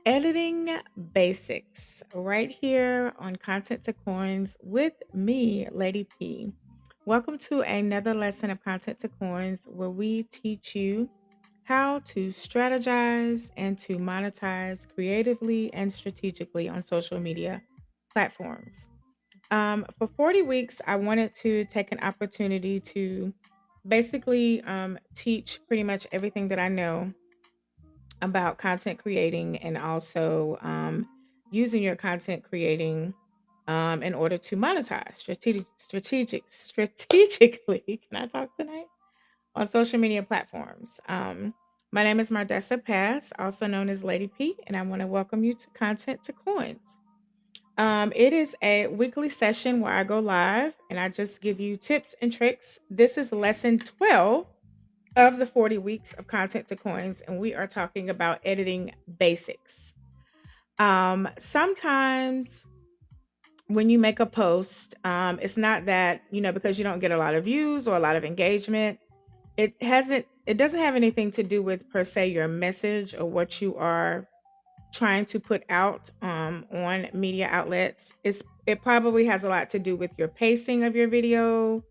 Editing basics right here on Content to Coins with me, Lady P. Welcome to another lesson of Content to Coins where we teach you how to strategize and to monetize creatively and strategically on social media platforms. For 40 weeks, I wanted to take an opportunity to basically teach pretty much everything that I know about content creating and also using your content creating in order to monetize strategically. Can I talk tonight? On social media platforms. My name is Mardessa Pass, also known as Lady P, and I want to welcome you to Content to Coins. It is a weekly session where I go live and I just give you tips and tricks. This is lesson 12 of the 40 weeks of Content to Coins, and we are talking about editing basics. Sometimes when you make a post, it's not that, because you don't get a lot of views or a lot of engagement, it doesn't have anything to do with per se your message or what you are trying to put out on media outlets. It probably has a lot to do with your pacing of your video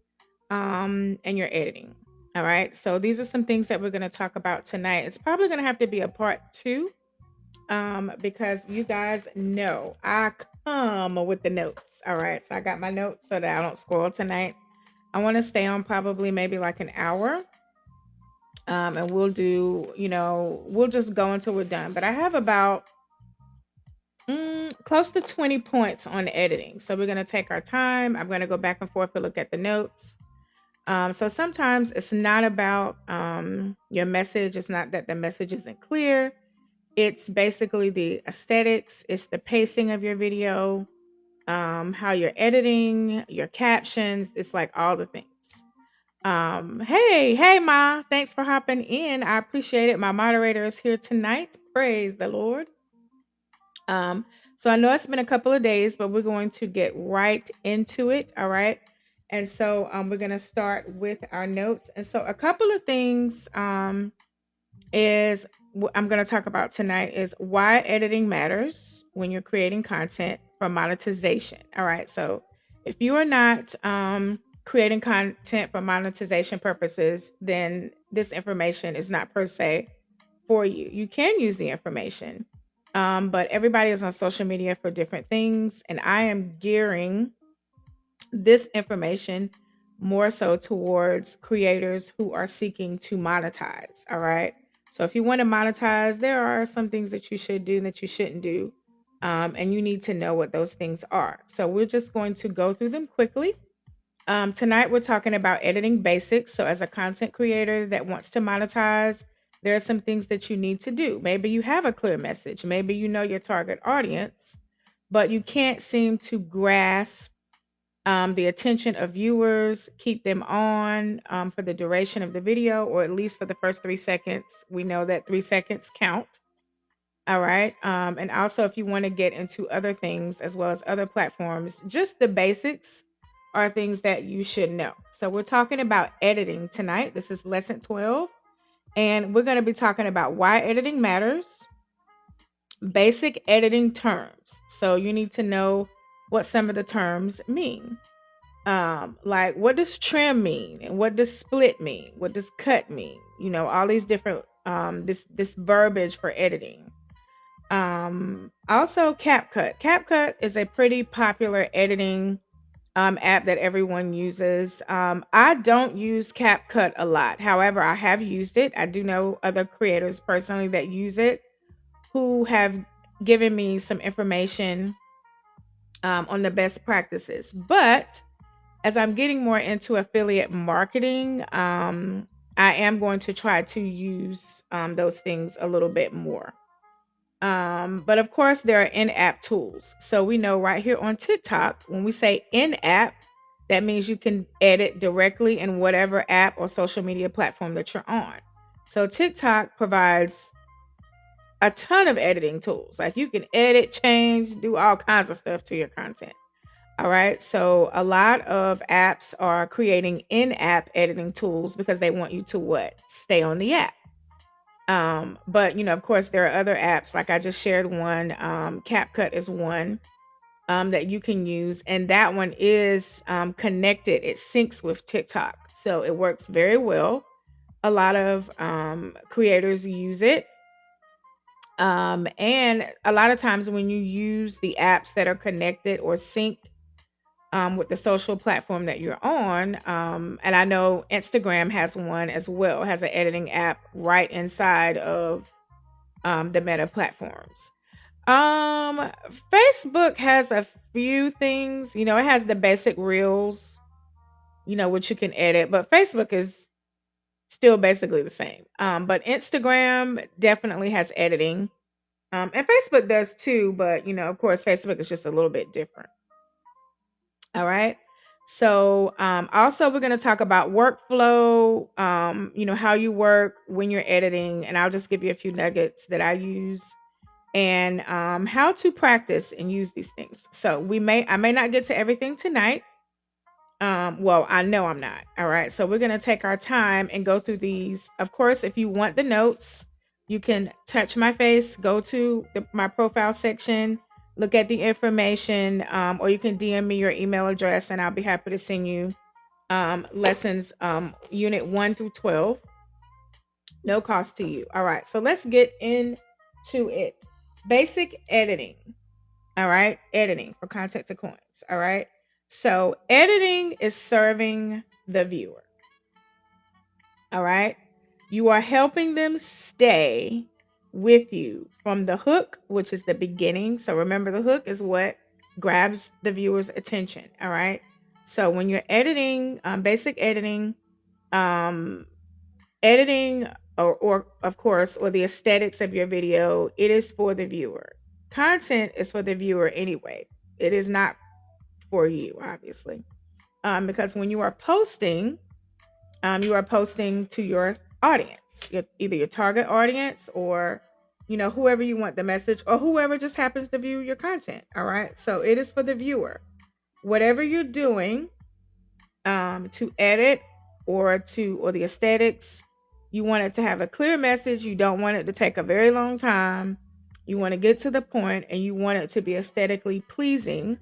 and your editing. All right. So these are some things that we're going to talk about tonight. It's probably going to have to be a part two because you guys know I come with the notes. All right. So I got my notes so that I don't scroll tonight. I want to stay on probably maybe like an hour. And we'll do, we'll just go until we're done. But I have about close to 20 points on editing. So we're going to take our time. I'm going to go back and forth and look at the notes. So sometimes it's not about your message. It's not that the message isn't clear. It's basically the aesthetics. It's the pacing of your video, how you're editing, your captions. It's like all the things. Hey, Ma. Thanks for hopping in. I appreciate it. My moderator is here tonight. Praise the Lord. So I know it's been a couple of days, but we're going to get right into it. All right. And so we're going to start with our notes. And so a couple of things I'm going to talk about tonight is why editing matters when you're creating content for monetization. All right. So if you are not creating content for monetization purposes, then this information is not per se for you. You can use the information, but everybody is on social media for different things. And I am gearing this information more so towards creators who are seeking to monetize. All right. So if you want to monetize, there are some things that you should do and that you shouldn't do. And you need to know what those things are. So we're just going to go through them quickly. Tonight, we're talking about editing basics. So, as a content creator that wants to monetize, there are some things that you need to do. Maybe you have a clear message. Maybe you know your target audience, but you can't seem to grasp the attention of viewers, keep them on for the duration of the video, or at least for the first 3 seconds. We know that 3 seconds count. All right. And also, if you want to get into other things as well as other platforms, just the basics are things that you should know. So, we're talking about editing tonight. This is lesson 12. And we're going to be talking about why editing matters, basic editing terms. So, you need to know what some of the terms mean. Like what does trim mean? And what does split mean? What does cut mean? All these different this verbiage for editing. Also CapCut. CapCut is a pretty popular editing app that everyone uses. I don't use CapCut a lot. However, I have used it. I do know other creators personally that use it who have given me some information on the best practices. But as I'm getting more into affiliate marketing, I am going to try to use those things a little bit more. But of course, there are in-app tools. So we know right here on TikTok, when we say in-app, that means you can edit directly in whatever app or social media platform that you're on. So TikTok provides a ton of editing tools. Like you can edit, change, do all kinds of stuff to your content. All right. So a lot of apps are creating in-app editing tools because they want you to what? Stay on the app. But of course, there are other apps. Like I just shared one. CapCut is one that you can use, and that one is connected. It syncs with TikTok, so it works very well. A lot of creators use it. And a lot of times when you use the apps that are connected or sync with the social platform that you're on, and I know Instagram has one as well, has an editing app right inside of the Meta platforms. Um, Facebook has a few things. It has the basic reels, which you can edit, but Facebook is still basically the same. But Instagram definitely has editing. And Facebook does too, but of course, Facebook is just a little bit different. All right. So, also we're going to talk about workflow, how you work when you're editing, and I'll just give you a few nuggets that I use and how to practice and use these things. So I may not get to everything tonight. Well, I know I'm not. All right. So we're going to take our time and go through these. Of course, if you want the notes, you can touch my face, go to my profile section, look at the information, or you can DM me your email address and I'll be happy to send you lessons, unit 1 through 12. No cost to you. All right. So let's get into it. Basic editing. All right. Editing for content to coins. All right. So editing is serving the viewer. All right. You are helping them stay with you from the hook, which is the beginning. So remember, the hook is what grabs the viewer's attention. All right. So when you're editing, basic editing, um, editing or of course, or the aesthetics of your video, it is for the viewer. Content is for the viewer anyway. It is not for you, obviously. Because when you are posting to your audience, either your target audience or whoever you want the message, or whoever just happens to view your content. All right. So it is for the viewer. Whatever you're doing to edit or the aesthetics, you want it to have a clear message. You don't want it to take a very long time. You want to get to the point, and you want it to be aesthetically pleasing.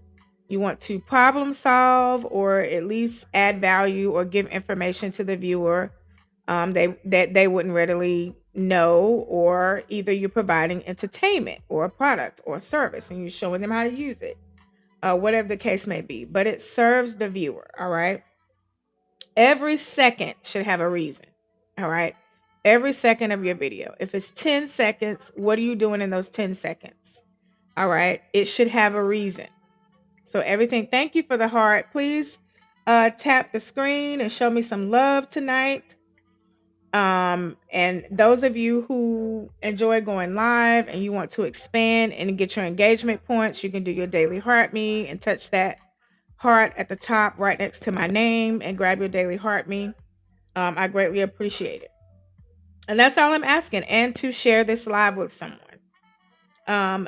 You want to problem solve, or at least add value or give information to the viewer that they wouldn't readily know, or either you're providing entertainment or a product or a service and you're showing them how to use it, whatever the case may be. But it serves the viewer. All right. Every second should have a reason. All right. Every second of your video. If it's 10 seconds, what are you doing in those 10 seconds? All right. It should have a reason. So everything, thank you for the heart. Please tap the screen and show me some love tonight. And those of you who enjoy going live and you want to expand and get your engagement points, you can do your daily heart me and touch that heart at the top right next to my name and grab your daily heart me. I greatly appreciate it. And that's all I'm asking, and to share this live with someone.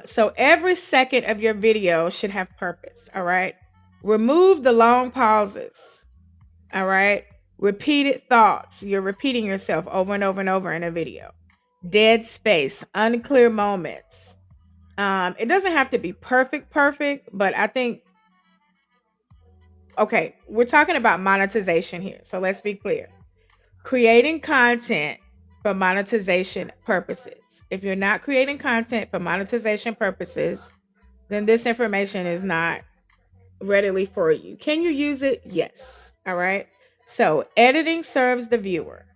So every second of your video should have purpose. All right. Remove the long pauses. All right. Repeated thoughts. You're repeating yourself over and over and over in a video. Dead space, unclear moments. It doesn't have to be perfect, but I think, okay, we're talking about monetization here. So let's be clear. Creating content for monetization purposes. If you're not creating content for monetization purposes, then this information is not readily for you. Can you use it? Yes. All right. So editing serves the viewer.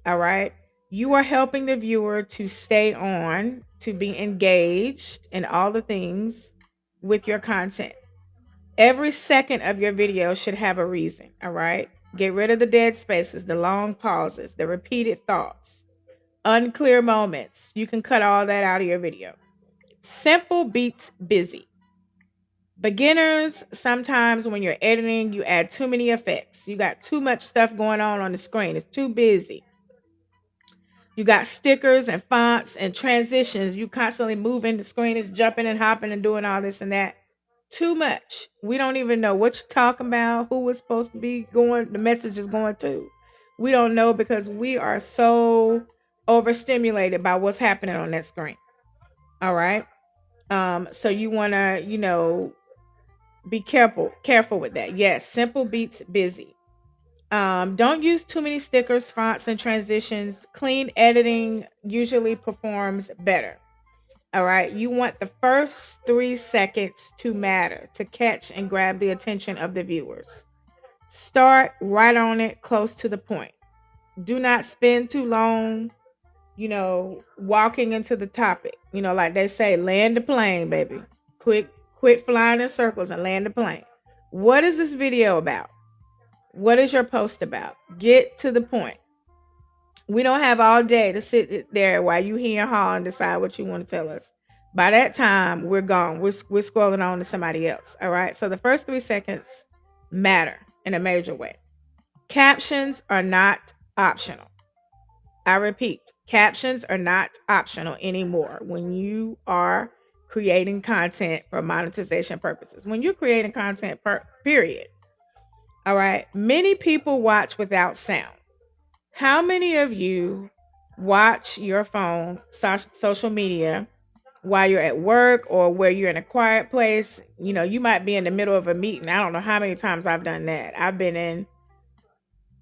All right. You are helping the viewer to stay on, to be engaged in all the things with your content. Every second of your video should have a reason. All right. Get rid of the dead spaces, the long pauses, the repeated thoughts, unclear moments. You can cut all that out of your video. Simple beats busy. Beginners, sometimes when you're editing, you add too many effects. You got too much stuff going on the screen. It's too busy. You got stickers and fonts and transitions. You constantly moving. The screen is jumping and hopping and doing all this and that. Too much. We don't even know what you're talking about, who was supposed to be going, the message is going to. We don't know because we are so overstimulated by what's happening on that screen. All right. So you want to, be careful with that. Yes, simple beats busy. Don't use too many stickers, fonts, and transitions. Clean editing usually performs better. All right. You want the first 3 seconds to matter, to catch and grab the attention of the viewers. Start right on it, close to the point. Do not spend too long, walking into the topic. Like they say, land the plane, baby. Quit flying in circles and land the plane. What is this video about? What is your post about? Get to the point. We don't have all day to sit there while you hear and haw and decide what you want to tell us. By that time, we're gone. We're scrolling on to somebody else. All right. So the first 3 seconds matter in a major way. Captions are not optional. I repeat, captions are not optional anymore when you are creating content for monetization purposes. When you're creating content, period. All right. Many people watch without sound. How many of you watch your phone, social media, while you're at work or where you're in a quiet place? You might be in the middle of a meeting. I don't know how many times I've done that. I've been in,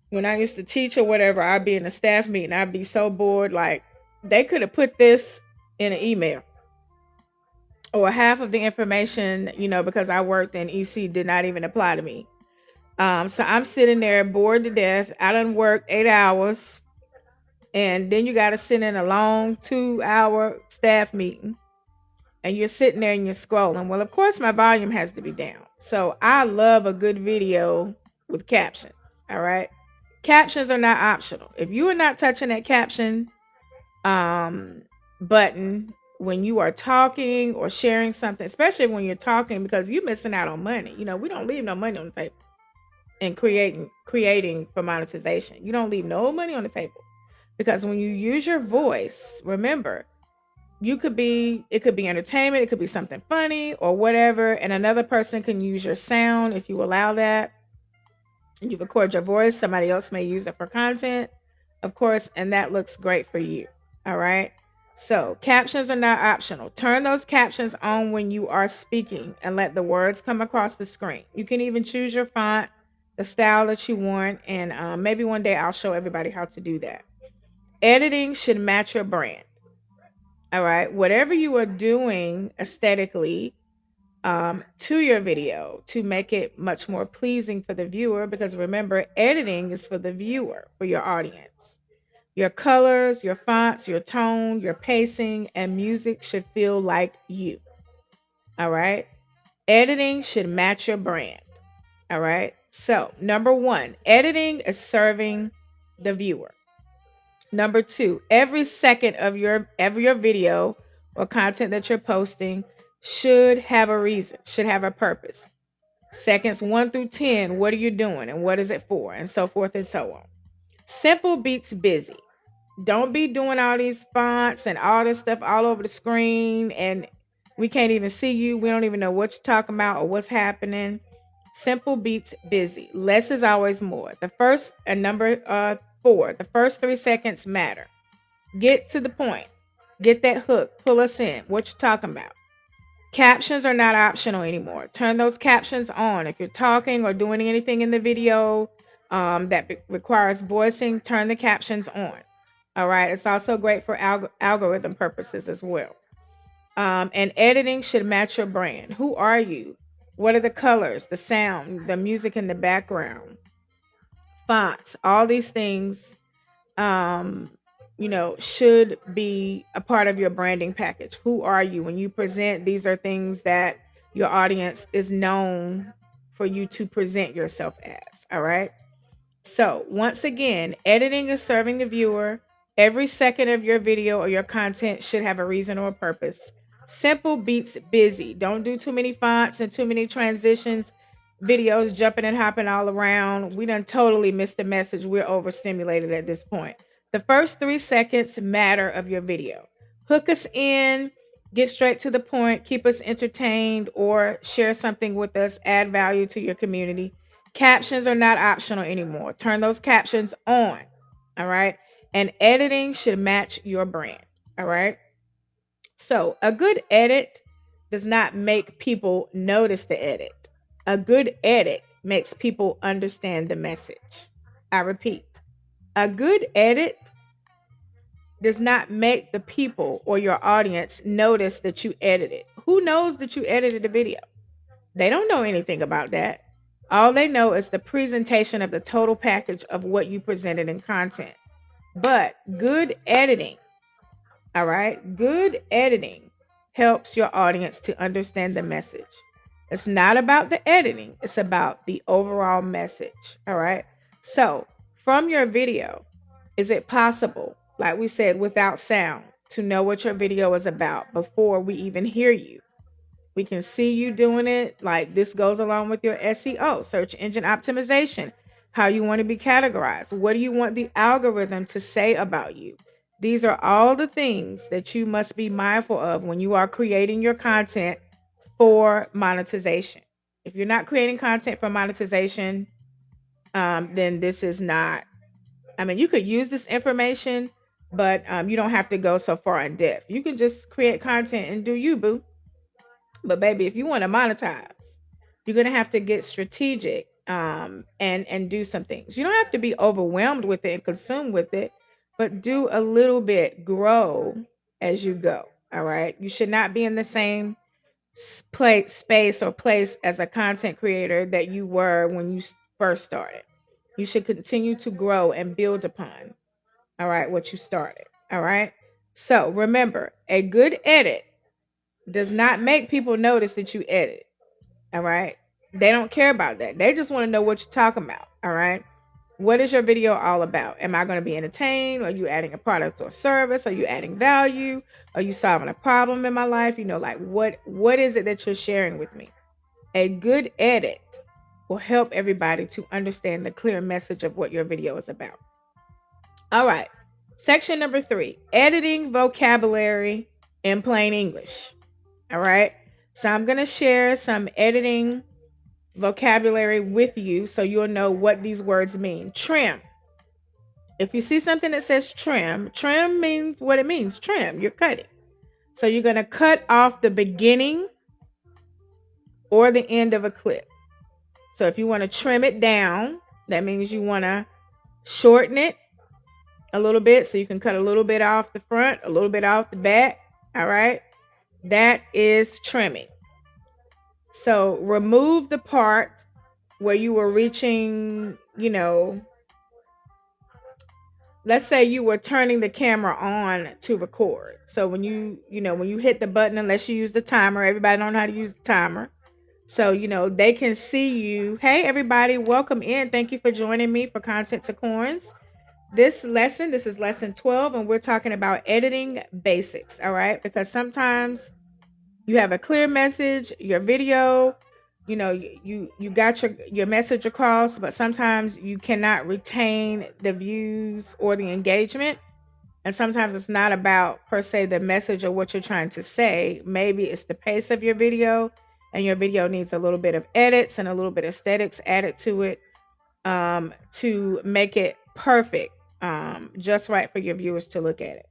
when I used to teach or whatever, I'd be in a staff meeting. I'd be so bored. Like, they could have put this in an email, or half of the information, because I worked in EC, did not even apply to me. So I'm sitting there bored to death. I done worked 8 hours, and then you got to sit in a long 2-hour staff meeting, and you're sitting there and you're scrolling. Well, of course, my volume has to be down. So I love a good video with captions. All right. Captions are not optional. If you are not touching that caption button when you are talking or sharing something, especially when you're talking, because you're missing out on money. We don't leave no money on the table in creating for monetization. You don't leave no money on the table, because when you use your voice, remember, it could be entertainment, it could be something funny or whatever, and another person can use your sound if you allow that. You record your voice, somebody else may use it for content, of course, and that looks great for you. All right. So captions are not optional. Turn those captions on when you are speaking and let the words come across the screen. You can even choose your font, the style that you want, and maybe one day I'll show everybody how to do that. Editing should match your brand. All right. Whatever you are doing aesthetically to your video to make it much more pleasing for the viewer, because remember, editing is for the viewer, for your audience. Your colors, your fonts, your tone, your pacing, and music should feel like you. All right. Editing should match your brand. All right. So, number 1, editing is serving the viewer. Number 2, every second of your video or content that you're posting should have a reason, should have a purpose. Seconds 1 through 10, what are you doing and what is it for? And so forth and so on. Simple beats busy. Don't be doing all these fonts and all this stuff all over the screen, and we can't even see you. We don't even know what you're talking about or what's happening. Simple beats busy. Less is always more. The first number 4, the first 3 seconds matter. Get to the point. Get that hook. Pull us in. What you talking about? Captions are not optional anymore. Turn those captions on. If you're talking or doing anything in the video that requires voicing, turn the captions on. All right. It's also great for algorithm purposes as well. And editing should match your brand. Who are you? What are the colors, the sound, the music in the background, fonts, all these things, should be a part of your branding package. Who are you? When you present, these are things that your audience is known for you to present yourself as. All right. So once again, editing is serving the viewer. Every second of your video or your content should have a reason or a purpose. Simple beats busy. Don't do too many fonts and too many transitions, videos jumping and hopping all around. We done totally missed the message. We're overstimulated at this point. The first 3 seconds matter of your video. Hook us in, get straight to the point, keep us entertained, or share something with us, add value to your community. Captions are not optional anymore. Turn those captions on. All right. and editing should match your brand. All right. So, a good edit does not make people notice the edit. A good edit makes people understand the message. I repeat, a good edit does not make the people or your audience notice that you edited. Who knows that you edited a video? They don't know anything about that. All they know is the presentation of the total package of what you presented in content. But good editing, all right, good editing helps your audience to understand the message. It's not about the editing, it's about the overall message. All right. So, from your video, is it possible, like we said, without sound, to know what your video is about before we even hear you? We can see you doing it. Like this goes along with your SEO, search engine optimization, how you want to be categorized. What do you want the algorithm to say about you? These are all the things that you must be mindful of when you are creating your content for monetization. If you're not creating content for monetization, then this is not, I mean, you could use this information, but you don't have to go so far in depth. You can just create content and do you, boo. But baby, if you want to monetize, you're gonna have to get strategic and do some things. You don't have to be overwhelmed with it and consumed with it, but do a little bit, grow as you go. All right. You should not be in the same space or place as a content creator that you were when you first started. You should continue to grow and build upon, all right, what you started. All right. So remember, a good edit does not make people notice that you edit. All right. They don't care about that. They just want to know what you're talking about. All right. What is your video all about? Am I going to be entertained? Are you adding a product or service? Are you adding value? Are you solving a problem in my life? You know, like what is it that you're sharing with me? A good edit will help everybody to understand the clear message of what your video is about. All right. Section number 3, editing vocabulary in plain English. All right. So I'm going to share some editing vocabulary with you so you'll know what these words mean. Trim. If you see something that says trim, trim means what it means. Trim, you're cutting. So you're going to cut off the beginning or the end of a clip. So if you want to trim it down, that means you want to shorten it a little bit so you can cut a little bit off the front, a little bit off the back. All right. That is trimming. So remove the part where you were reaching, you know, let's say you were turning the camera on to record. So when when you hit the button, unless you use the timer, everybody know how to use the timer. So, they can see you. Hey, everybody, welcome in. Thank you for joining me for Content to Corns. This is lesson 12, and we're talking about editing basics. All right. Because sometimes you have a clear message, your video, you got your message across, but sometimes you cannot retain the views or the engagement. And sometimes it's not about per se the message or what you're trying to say. Maybe it's the pace of your video, and your video needs a little bit of edits and a little bit of aesthetics added to it to make it perfect, just right for your viewers to look at it.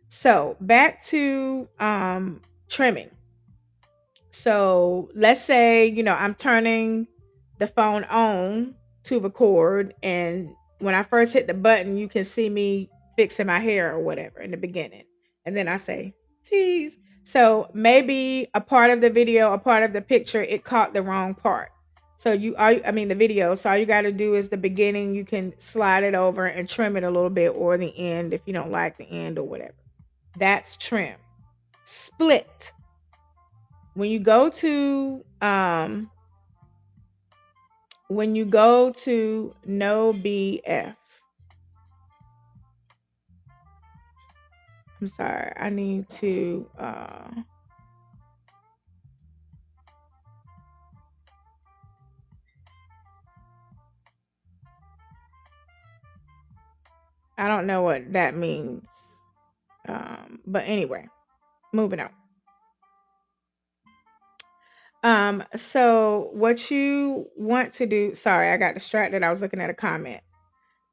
So back to trimming. So let's say, I'm turning the phone on to record, and when I first hit the button, you can see me fixing my hair or whatever in the beginning. And then I say, geez. So maybe a part of the video, a part of the picture, it caught the wrong part. So the video. So all you got to do is the beginning, you can slide it over and trim it a little bit, or the end if you don't like the end or whatever. That's trim. Split. When you go to no BF, I'm sorry, I need to I don't know what that means. But anyway, moving on. So what you want to do, sorry, I got distracted. I was looking at a comment.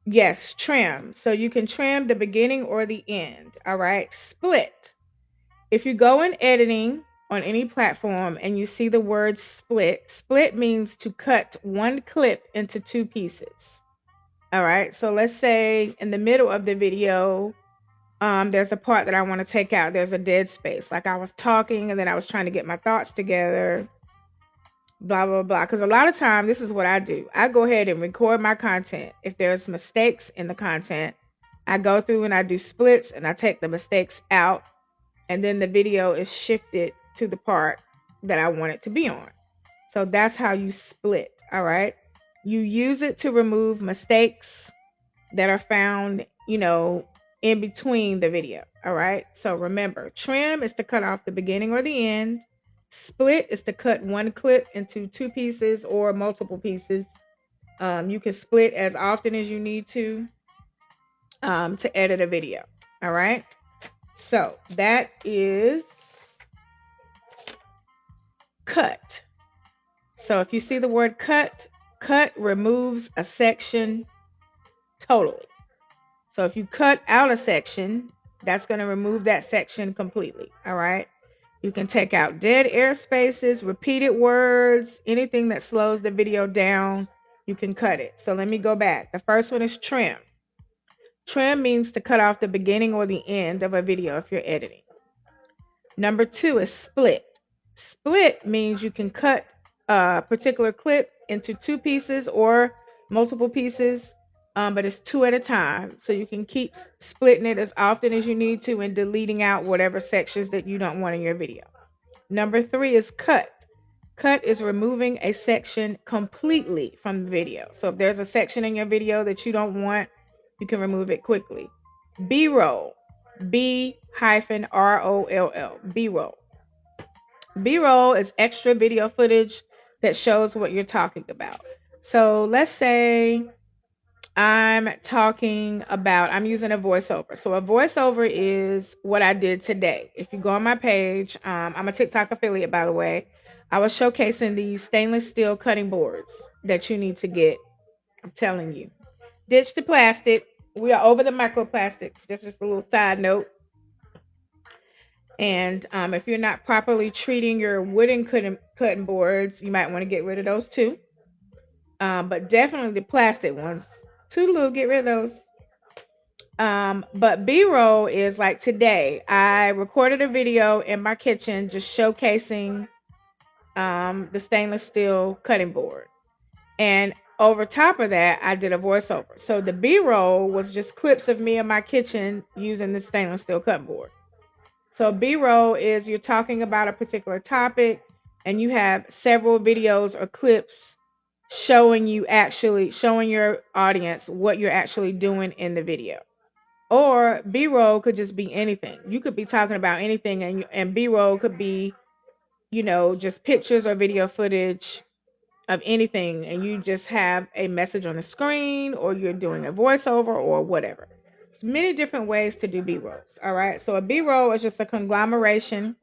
Yes, trim. So you can trim the beginning or the end. All right. Split. If you go in editing on any platform and you see the word split, split means to cut one clip into two pieces. All right. So let's say in the middle of the video, there's a part that I want to take out. There's a dead space. Like I was talking and then I was trying to get my thoughts together, blah, blah, blah. Because a lot of time, this is what I do. I go ahead and record my content. If there's mistakes in the content, I go through and I do splits and I take the mistakes out. And then the video is shifted to the part that I want it to be on. So that's how you split. All right. You use it to remove mistakes that are found, in between the video. All right. So remember, trim is to cut off the beginning or the end. Split is to cut one clip into two pieces or multiple pieces. You can split as often as you need to edit a video. All right. So that is cut. So if you see the word cut, cut removes a section totally. So if you cut out a section, that's going to remove that section completely. All right. You can take out dead air spaces, repeated words, anything that slows the video down, you can cut it. So let me go back. The first one is trim. Trim means to cut off the beginning or the end of a video if you're editing. Number 2 is split. Split means you can cut a particular clip into two pieces or multiple pieces, but it's two at a time. So you can keep splitting it as often as you need to and deleting out whatever sections that you don't want in your video. Number 3 is cut. Cut is removing a section completely from the video. So if there's a section in your video that you don't want, you can remove it quickly. B-roll. B-R-O-L-L. B-roll. B-roll is extra video footage that shows what you're talking about. So let's say I'm using a voiceover. So a voiceover is what I did today. If you go on my page, I'm a TikTok affiliate, by the way. I was showcasing these stainless steel cutting boards that you need to get. I'm telling you. Ditch the plastic. We are over the microplastics. That's just a little side note. And if you're not properly treating your wooden cutting boards, you might want to get rid of those too. But definitely the plastic ones. Toodaloo, get rid of those. But B-roll is like today. I recorded a video in my kitchen just showcasing the stainless steel cutting board. And over top of that, I did a voiceover. So the B-roll was just clips of me in my kitchen using the stainless steel cutting board. So B-roll is you're talking about a particular topic and you have several videos or clips showing your audience what you're actually doing in the video. Or B-roll could just be anything. You could be talking about anything and B-roll could be, just pictures or video footage of anything, and you just have a message on the screen or you're doing a voiceover or whatever. There's many different ways to do B-rolls. All right. So a B-roll is just a conglomeration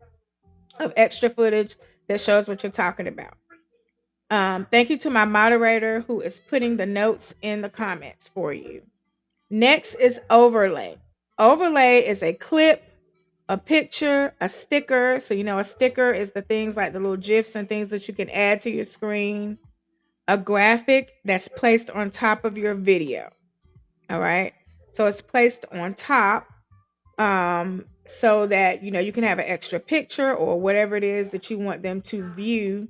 of extra footage that shows what you're talking about. Thank you to my moderator who is putting the notes in the comments for you. Next is overlay. Overlay is a clip, a picture, a sticker. So, a sticker is the things like the little GIFs and things that you can add to your screen. A graphic that's placed on top of your video. All right. So it's placed on top so that, you can have an extra picture or whatever it is that you want them to view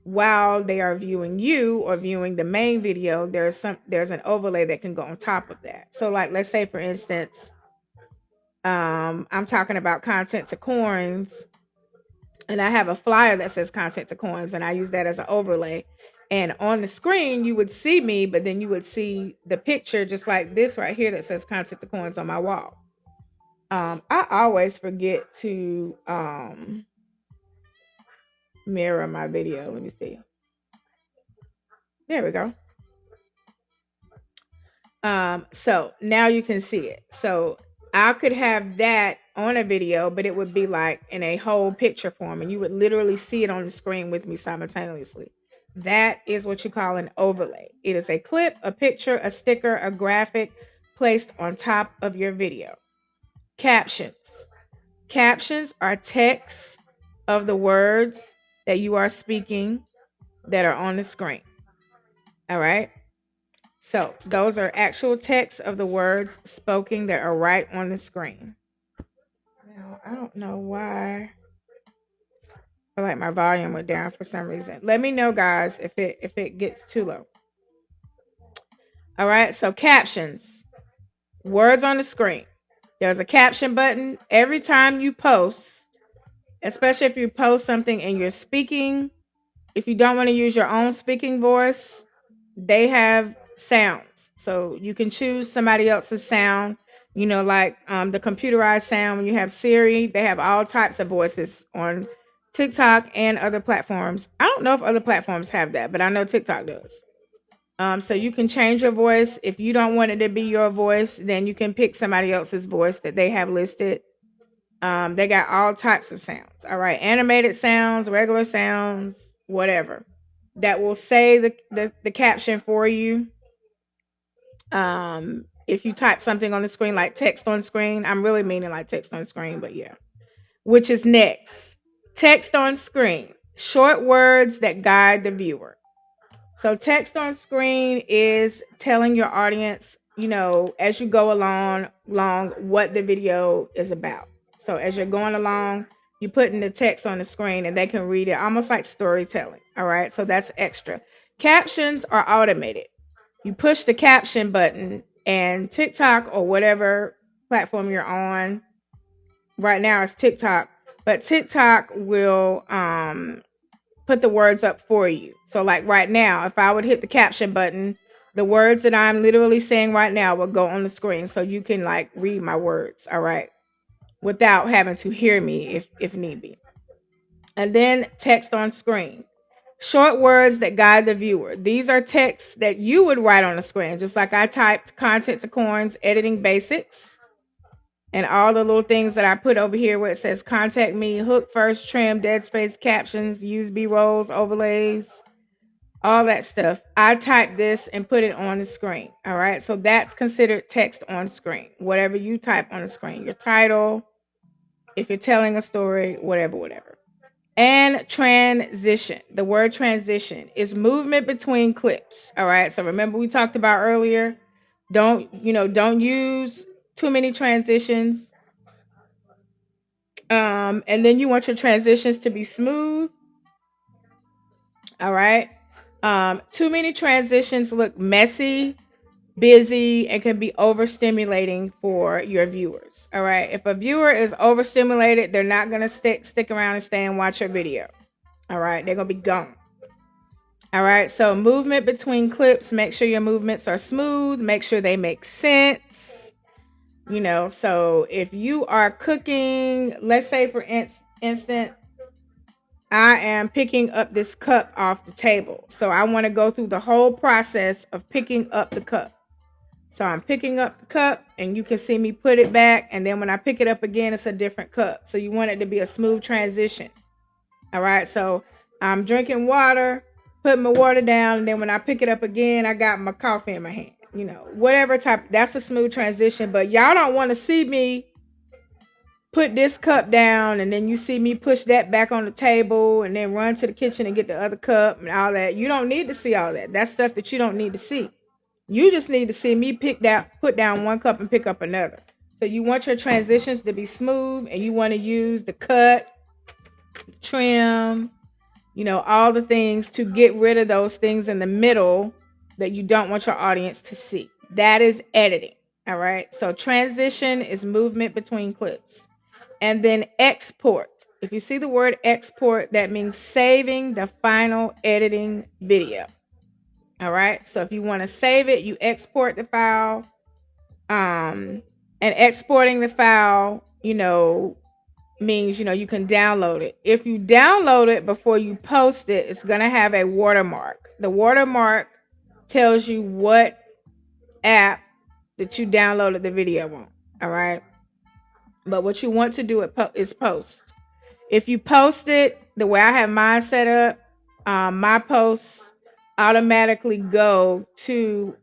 while they are viewing you or viewing the main video. There's an overlay that can go on top of that. So like, let's say for instance, I'm talking about content to coins and I have a flyer that says content to coins and I use that as an overlay. And on the screen, you would see me, but then you would see the picture just like this right here that says content to coins on my wall. I always forget to mirror my video. Let me see. There we go. So now you can see it. So I could have that on a video, but it would be like in a whole picture form and you would literally see it on the screen with me simultaneously. That is what you call an overlay. It is a clip, a picture, a sticker, a graphic placed on top of your video. Captions. Captions are text of the words that you are speaking that are on the screen. All right. So those are actual text of the words spoken that are right on the screen. Now, I don't know why. I feel like my volume went down for some reason. Let me know, guys, if it gets too low. All right. So captions, words on the screen. There's a caption button every time you post, especially if you post something and you're speaking. If you don't want to use your own speaking voice, they have sounds. So you can choose somebody else's sound, like the computerized sound. When you have Siri, they have all types of voices on TikTok and other platforms. I don't know if other platforms have that, but I know TikTok does. So you can change your voice. If you don't want it to be your voice, then you can pick somebody else's voice that they have listed. They got all types of sounds. All right. Animated sounds, regular sounds, whatever. That will say the caption for you. If you type something on the screen, like text on screen, I'm really meaning like text on screen, but yeah. Which is next. Text on screen. Short words that guide the viewer. So text on screen is telling your audience, as you go along what the video is about. So as you're going along, you put in the text on the screen and they can read it, almost like storytelling. All right. So that's extra. Captions are automated. You push the caption button and TikTok or whatever platform you're on. Right now it's TikTok, but TikTok will put the words up for you. So like right now, if I would hit the caption button, the words that I'm literally saying right now will go on the screen so you can like read my words, all right, without having to hear me if need be. And then text on screen. Short words that guide the viewer. These are texts that you would write on the screen, just like I typed content to coins, editing basics, and all the little things that I put over here where it says contact me, hook first, trim, dead space, captions, use B-rolls, overlays, all that stuff. I typed this and put it on the screen. All right. So that's considered text on screen. Whatever you type on the screen, your title, if you're telling a story, whatever. And transition. The word transition is movement between clips. All right. So remember we talked about earlier, don't use too many transitions. And then you want your transitions to be smooth. All right. Too many transitions look messy, busy, and can be overstimulating for your viewers. All right. If a viewer is overstimulated, they're not going to stick around and stay and watch your video. All right. They're going to be gone. All right. So movement between clips, make sure your movements are smooth, make sure they make sense. So if you are cooking, let's say for instance, I am picking up this cup off the table. So I want to go through the whole process of picking up the cup. So I'm picking up the cup and you can see me put it back. And then when I pick it up again, it's a different cup. So you want it to be a smooth transition. All right. So I'm drinking water, putting my water down. And then when I pick it up again, I got my coffee in my hand. Whatever type, that's a smooth transition. But y'all don't want to see me put this cup down and then you see me push that back on the table and then run to the kitchen and get the other cup and all that. You don't need to see all that. That's stuff that you don't need to see. You just need to see me put down one cup and pick up another. So you want your transitions to be smooth and you want to use the cut, trim, all the things to get rid of those things in the middle that you don't want your audience to see. That is editing. All right. So transition is movement between clips. And then export. If you see the word export, that means saving the final editing video. All right. So if you want to save it, you export the file. And exporting the file, means, you can download it. If you download it before you post it, it's going to have a watermark. The watermark tells you what app that you downloaded the video on. All right. But what you want to do is post. If you post it the way I have mine set up, my posts automatically go to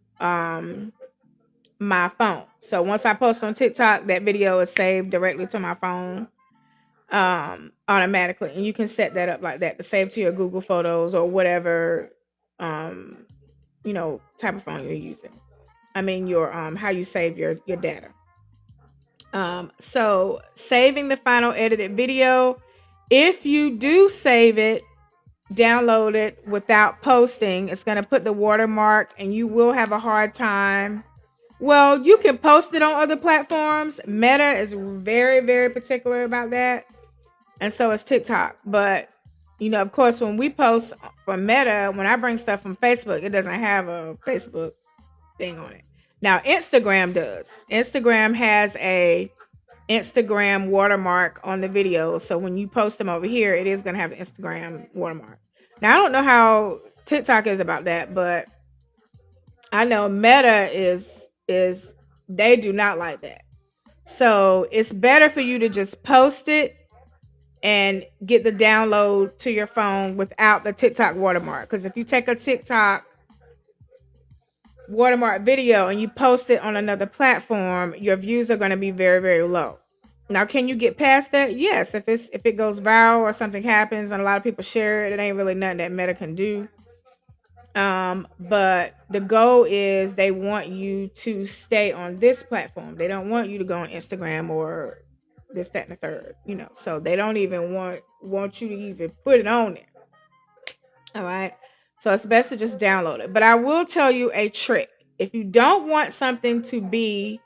my phone. So once I post on TikTok, that video is saved directly to my phone automatically. And you can set that up like that to save to your Google Photos or whatever um type of phone you're using. I mean your how you save your data. So saving the final edited video, if you do save it, download it without posting, it's going to put the watermark and you will have a hard time. Well, you can post it on other platforms. Meta is very, very particular about that. And so is TikTok. But, of course, when we post from Meta, when I bring stuff from Facebook, it doesn't have a Facebook thing on it. Now, Instagram does. Instagram has a Instagram watermark on the videos. So when you post them over here, it is going to have the Instagram watermark. Now, I don't know how TikTok is about that, but I know Meta is they do not like that. So it's better for you to just post it and get the download to your phone without the TikTok watermark. Because if you take a TikTok watermark video and you post it on another platform, your views are going to be very, very low. Now, can you get past that? Yes. If it goes viral or something happens and a lot of people share it, it ain't really nothing that Meta can do. But the goal is they want you to stay on this platform. They don't want you to go on Instagram or this, that, and the third, so they don't even want you to even put it on there. All right. So it's best to just download it. But I will tell you a trick. If you don't want something to be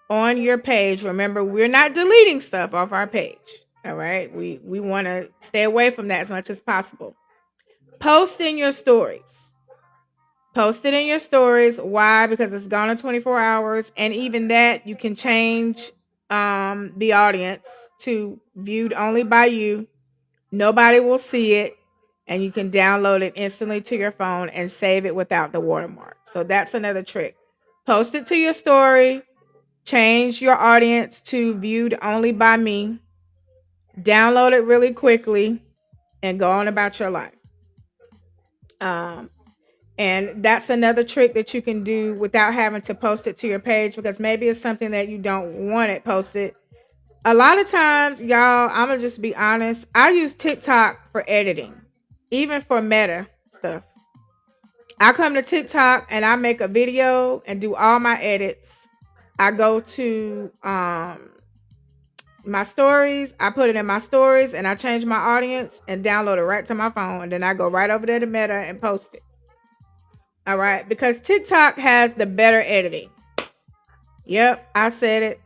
on your page, remember, we're not deleting stuff off our page. All right. We want to stay away from that as much as possible. Post in your stories. Post it in your stories. Why? Because it's gone in 24 hours. And even that, you can change the audience to viewed only by you. Nobody will see it. And you can download it instantly to your phone and save it without the watermark. So that's another trick. Post it to your story. Change your audience to viewed only by me. Download it really quickly and go on about your life. And that's another trick that you can do without having to post it to your page, because maybe it's something that you don't want it posted. A lot of times, y'all, I'm going to just be honest. I use TikTok for editing, even for Meta stuff. I come to TikTok and I make a video and do all my edits. I go to my stories. I put it in my stories and I change my audience and download it right to my phone. And then I go right over there to Meta and post it. All right. Because TikTok has the better editing. Yep. I said it.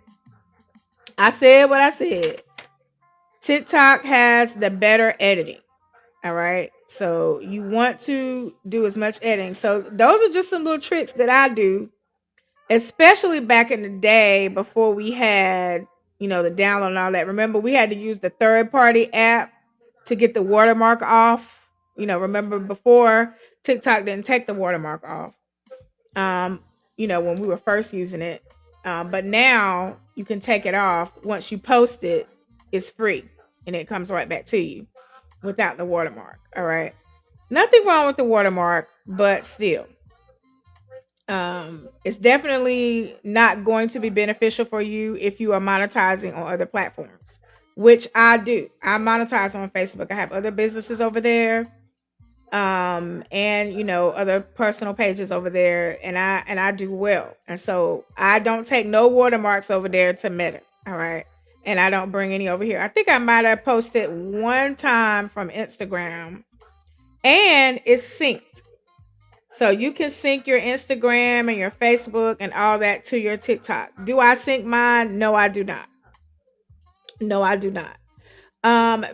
I said what I said. TikTok has the better editing. All right. So you want to do as much editing. So those are just some little tricks that I do, especially back in the day before we had, the download and all that. Remember, we had to use the third-party app to get the watermark off. Remember before TikTok didn't take the watermark off, when we were first using it. But now you can take it off. Once you post it, it's free and it comes right back to you without the watermark. All right. Nothing wrong with the watermark, but still. It's definitely not going to be beneficial for you if you are monetizing on other platforms, which I do. I monetize on Facebook. I have other businesses over there, and other personal pages over there, and I do well. And so I don't take no watermarks over there to Meta. All right, and I don't bring any over here. I think I might have posted one time from Instagram, and it's synced. So you can sync your Instagram and your Facebook and all that to your TikTok. Do I sync mine? No, I do not. No, I do not.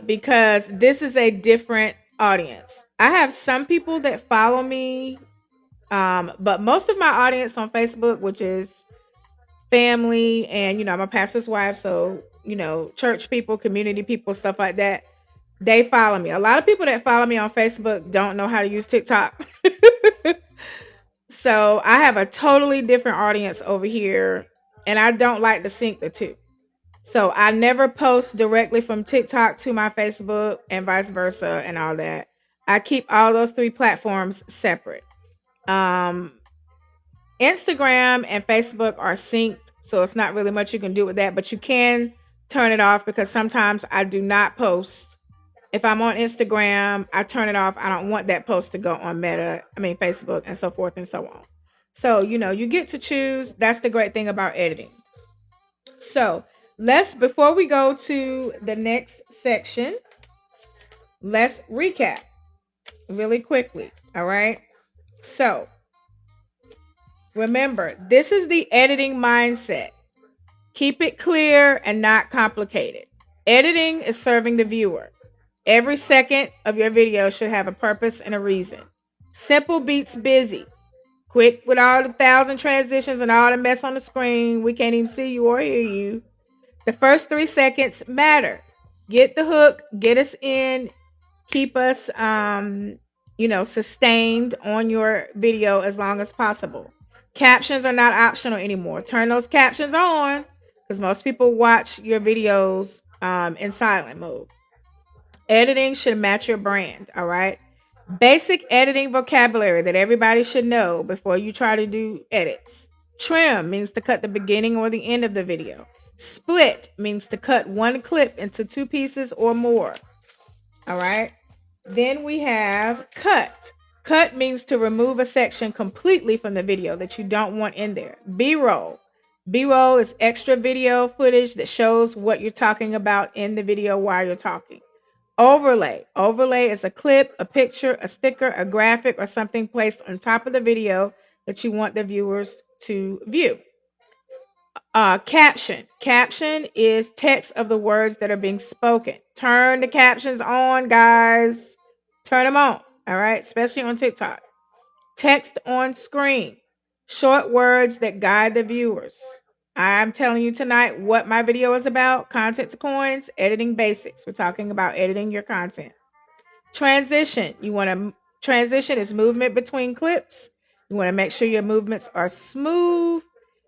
Because this is a different audience. I have some people that follow me, but most of my audience on Facebook, which is family and, I'm a pastor's wife. So, church people, community people, stuff like that. They follow me. A lot of people that follow me on Facebook don't know how to use TikTok. So I have a totally different audience over here, and I don't like to sync the two. So I never post directly from TikTok to my Facebook and vice versa and all that. I keep all those three platforms separate. Um, Instagram and Facebook are synced, so it's not really much you can do with that, but you can turn it off because sometimes I do not post. If I'm on Instagram, I turn it off. I don't want that post to go on Facebook, and so forth and so on. So, you get to choose. That's the great thing about editing. So, before we go to the next section, let's recap really quickly. All right. So, remember, this is the editing mindset. Keep it clear and not complicated. Editing is serving the viewer. Every second of your video should have a purpose and a reason. Simple beats busy. Quit with all the 1,000 transitions and all the mess on the screen. We can't even see you or hear you. The first 3 seconds matter. Get the hook, get us in, keep us sustained on your video as long as possible. Captions are not optional anymore. Turn those captions on because most people watch your videos in silent mode. Editing should match your brand, all right? Basic editing vocabulary that everybody should know before you try to do edits. Trim means to cut the beginning or the end of the video. Split means to cut one clip into 2 pieces or more. All right. Then we have cut. Cut means to remove a section completely from the video that you don't want in there. B-roll. B-roll is extra video footage that shows what you're talking about in the video while you're talking. Overlay. Overlay is a clip, a picture, a sticker, a graphic, or something placed on top of the video that you want the viewers to view. Caption. Caption is text of the words that are being spoken. Turn the captions on, guys. Turn them on. All right, especially on TikTok. Text on screen. Short words that guide the viewers. I'm telling you tonight what my video is about. Content to coins, editing basics. We're talking about editing your content. Transition. Transition is movement between clips. You want to make sure your movements are smooth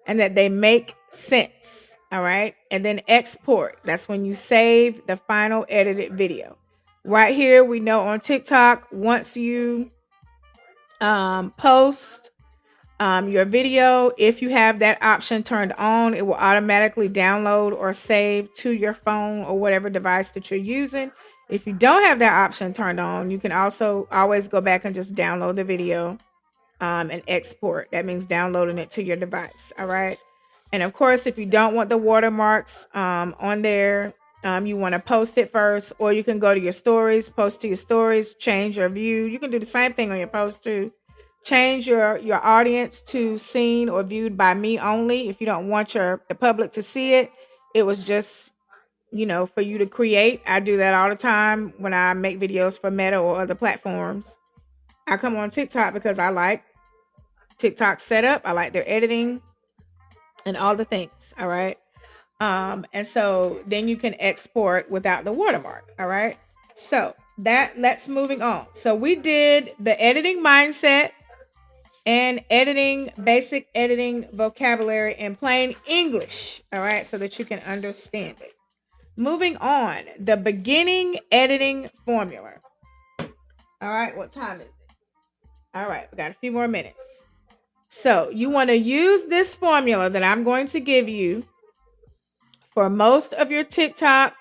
and that they make sense. All right. And then export. That's when you save the final edited video. Right here, we know on TikTok, once you post your video, if you have that option turned on, it will automatically download or save to your phone or whatever device that you're using. If you don't have that option turned on, you can also always go back and just download the video and export. That means downloading it to your device. All right. And of course, if you don't want the watermarks on there, you want to post it first, or you can go to your stories, post to your stories, change your view. You can do the same thing on your post too. Change your audience to seen or viewed by me only. If you don't want the public to see it, it was just for you to create. I do that all the time when I make videos for Meta or other platforms. I come on TikTok because I like TikTok setup. I like their editing and all the things. All right. And so then you can export without the watermark. All right. So let's moving on. So we did the editing mindset and basic editing vocabulary in plain English. All right. So that you can understand it. Moving on, the beginning editing formula. All right. What time is it? All right. We got a few more minutes. So you want to use this formula that I'm going to give you for most of your TikTok,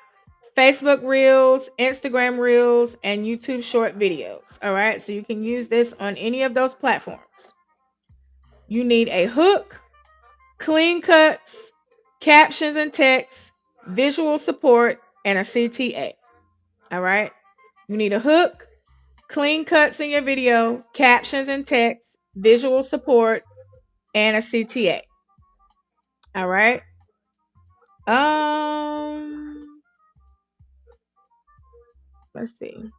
Facebook Reels, Instagram Reels, and YouTube short videos. All right. So you can use this on any of those platforms. You need a hook, clean cuts, captions and text, visual support, and a CTA. All right. You need a hook, clean cuts in your video, captions and text, visual support, and a CTA. All right. Let's see.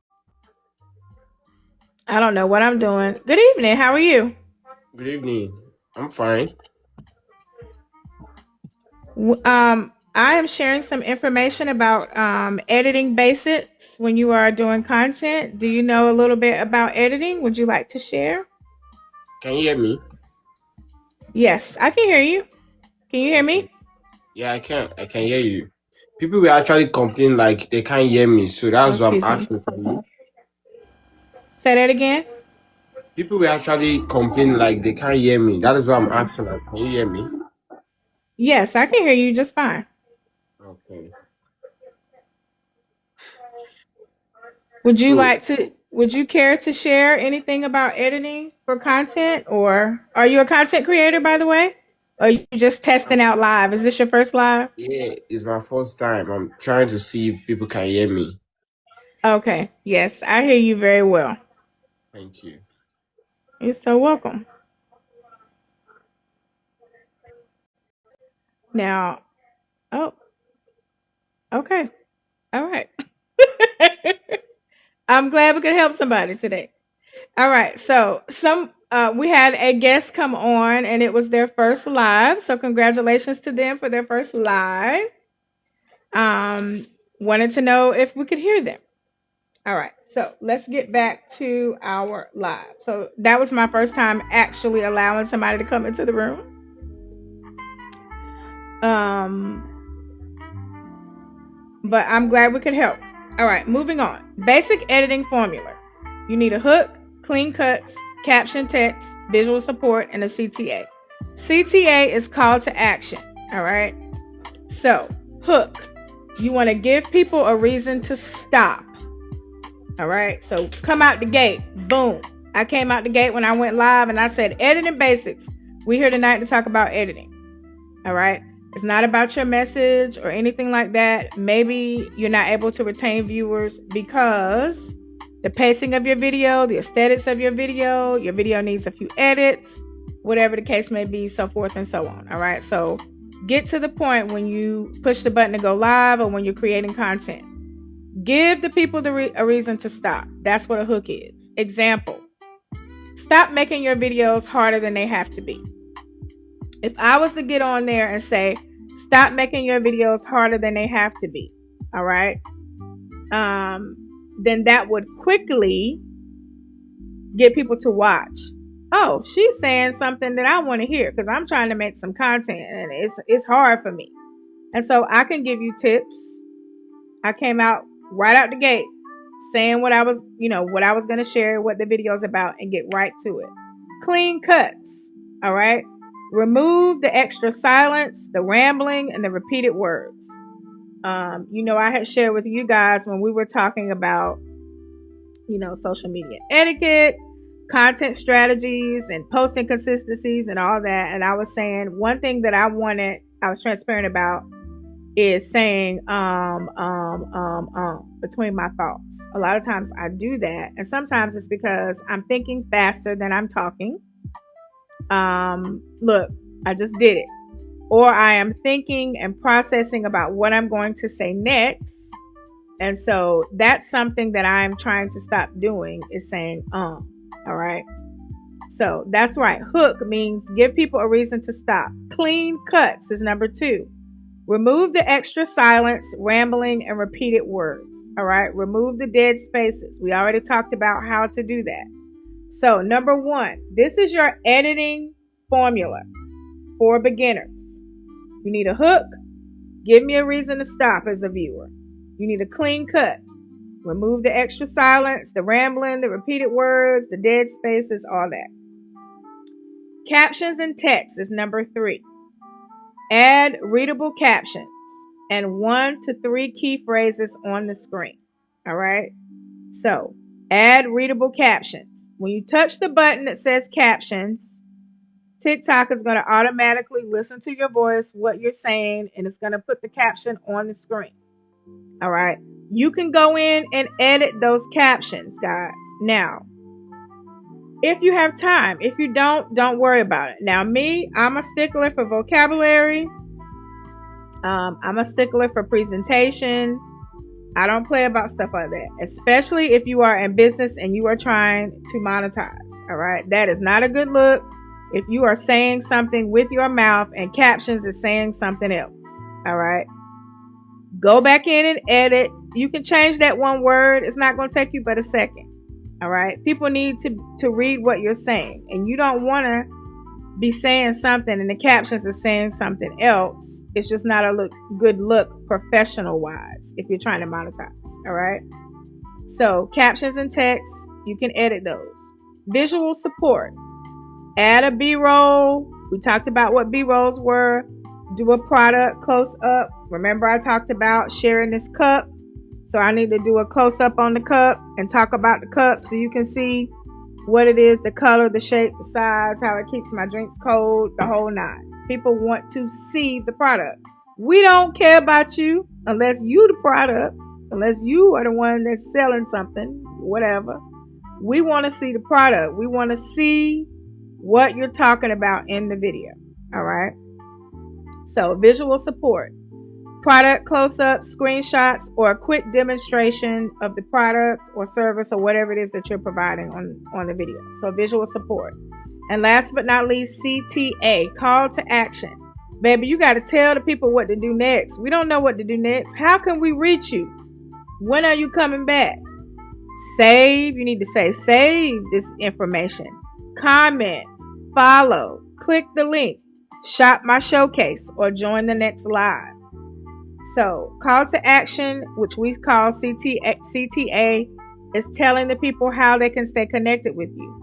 I don't know what I'm doing. Good evening. How are you? Good evening. I'm fine. I am sharing some information about editing basics when you are doing content. Do you know a little bit about editing? Would you like to share? Can you hear me? Yes, I can hear you. Can you hear Okay. me? Yeah, I can. I can hear you. People will actually complain like they can't hear me, so Oh, that's what I'm excuse me. asking from you. Say that again. People will actually complain like they can't hear me. That is why I'm asking. Like, can you hear me? Yes, I can hear you just fine. Okay. So Would you care to share anything about editing for content, or are you a content creator, by the way? Or are you just testing out live? Is this your first live? yeah, it's my first time. I'm trying to see if people can hear me. Okay. Yes, I hear you very well. Thank you. You're so welcome. Now, oh, okay. All right. I'm glad we could help somebody today. All right. So, we had a guest come on and it was their first live. So, congratulations to them for their first live. Um Wanted to know if we could hear them. All right. So, let's get back to our live. So, that was my first time actually allowing somebody to come into the room. Um but I'm glad we could help. All right, moving on. Basic editing formula. You need a hook, clean cuts, caption text, visual support, and a CTA. CTA is call to action. All right. So, hook. You want to give people a reason to stop. All right. So, come out the gate. Boom. I came out the gate when I went live and I said, editing basics. We're here tonight to talk about editing. All right. It's not about your message or anything like that. Maybe you're not able to retain viewers because the pacing of your video, the aesthetics of your video needs a few edits, whatever the case may be, so forth and so on. All right. So get to the point when you push the button to go live or when you're creating content. Give the people a reason to stop. That's what a hook is. Example: stop making your videos harder than they have to be. If I was to get on there and say, stop making your videos harder than they have to be, all right, then that would quickly get people to watch. Oh, she's saying something that I want to hear because I'm trying to make some content and it's hard for me. And so I can give you tips. I came out right out the gate saying what I was going to share, what the video is about, and get right to it. Clean cuts, all right? Remove the extra silence, the rambling, and the repeated words. I had shared with you guys when we were talking about, social media etiquette, content strategies, and posting consistencies and all that. And I was saying one thing that I was transparent about is saying between my thoughts. A lot of times I do that, and sometimes it's because I'm thinking faster than I'm talking. Look, I just did it. Or I am thinking and processing about what I'm going to say next. And so that's something that I'm trying to stop doing, is saying, all right. So that's right. Hook means give people a reason to stop. Clean cuts is number 2. Remove the extra silence, rambling, and repeated words. All right. Remove the dead spaces. We already talked about how to do that. So, number 1, this is your editing formula for beginners. You need a hook. Give me a reason to stop as a viewer. You need a clean cut. Remove the extra silence, the rambling, the repeated words, the dead spaces, all that. Captions and text is number 3. Add readable captions and 1 to 3 key phrases on the screen. All right. So, add readable captions. When you touch the button that says captions, TikTok is going to automatically listen to your voice, what you're saying, and it's going to put the caption on the screen. All right. You can go in and edit those captions, guys. Now, if you have time, if you don't worry about it. Now, me, I'm a stickler for vocabulary. I'm a stickler for presentation. I don't play about stuff like that, especially if you are in business and you are trying to monetize. All right. That is not a good look if you are saying something with your mouth and captions is saying something else. All right. Go back in and edit. You can change that one word. It's not going to take you but a second. All right. People need to read what you're saying, and you don't want to be saying something and the captions are saying something else. It's just not a good look professional wise if you're trying to monetize. All right. So captions and text, You can edit those. Visual support. Add a B-roll. We talked about what B-rolls were. Do a product close up. Remember I talked about sharing this cup. So I need to do a close up on the cup and talk about the cup so you can see what it is, the color, the shape, the size, how it keeps my drinks cold, the whole nine. People want to see the product. We don't care about you unless you the product, unless you are the one that's selling something, whatever. We want to see the product. We want to see what you're talking about in the video. All right. So visual support, product close-ups, screenshots, or a quick demonstration of the product or service or whatever it is that you're providing on the video. So visual support. And last but not least, CTA, call to action. Baby, you got to tell the people what to do next. We don't know what to do next. How can we reach you? When are you coming back? Save. You need to say save this information. Comment, follow, click the link, shop my showcase, or join the next live. So call to action, which we call CTA, is telling the people how they can stay connected with you.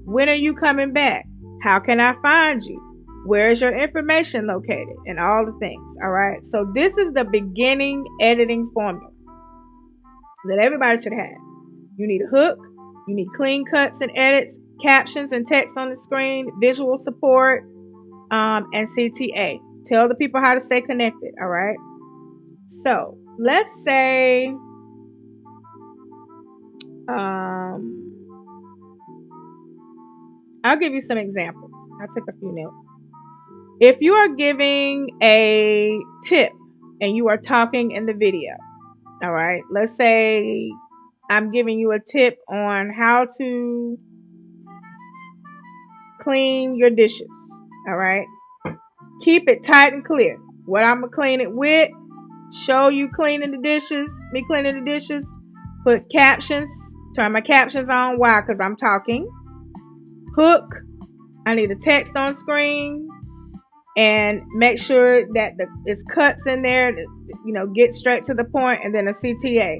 When are you coming back? How can I find you? Where is your information located? And all the things. All right. So this is the beginning editing formula that everybody should have. You need a hook. You need clean cuts and edits, captions and text on the screen, visual support, and CTA. Tell the people how to stay connected. All right. So let's say I'll give you some examples. I took a few notes. If you are giving a tip and you are talking in the video, all right, let's say I'm giving you a tip on how to clean your dishes, all right, keep it tight and clear. What I'm going to clean it with, show you cleaning the dishes, me cleaning the dishes, put captions, turn my captions on. Why? Because I'm talking. Hook, I need a text on screen, and make sure that it's cuts in there to, get straight to the point, and then a CTA.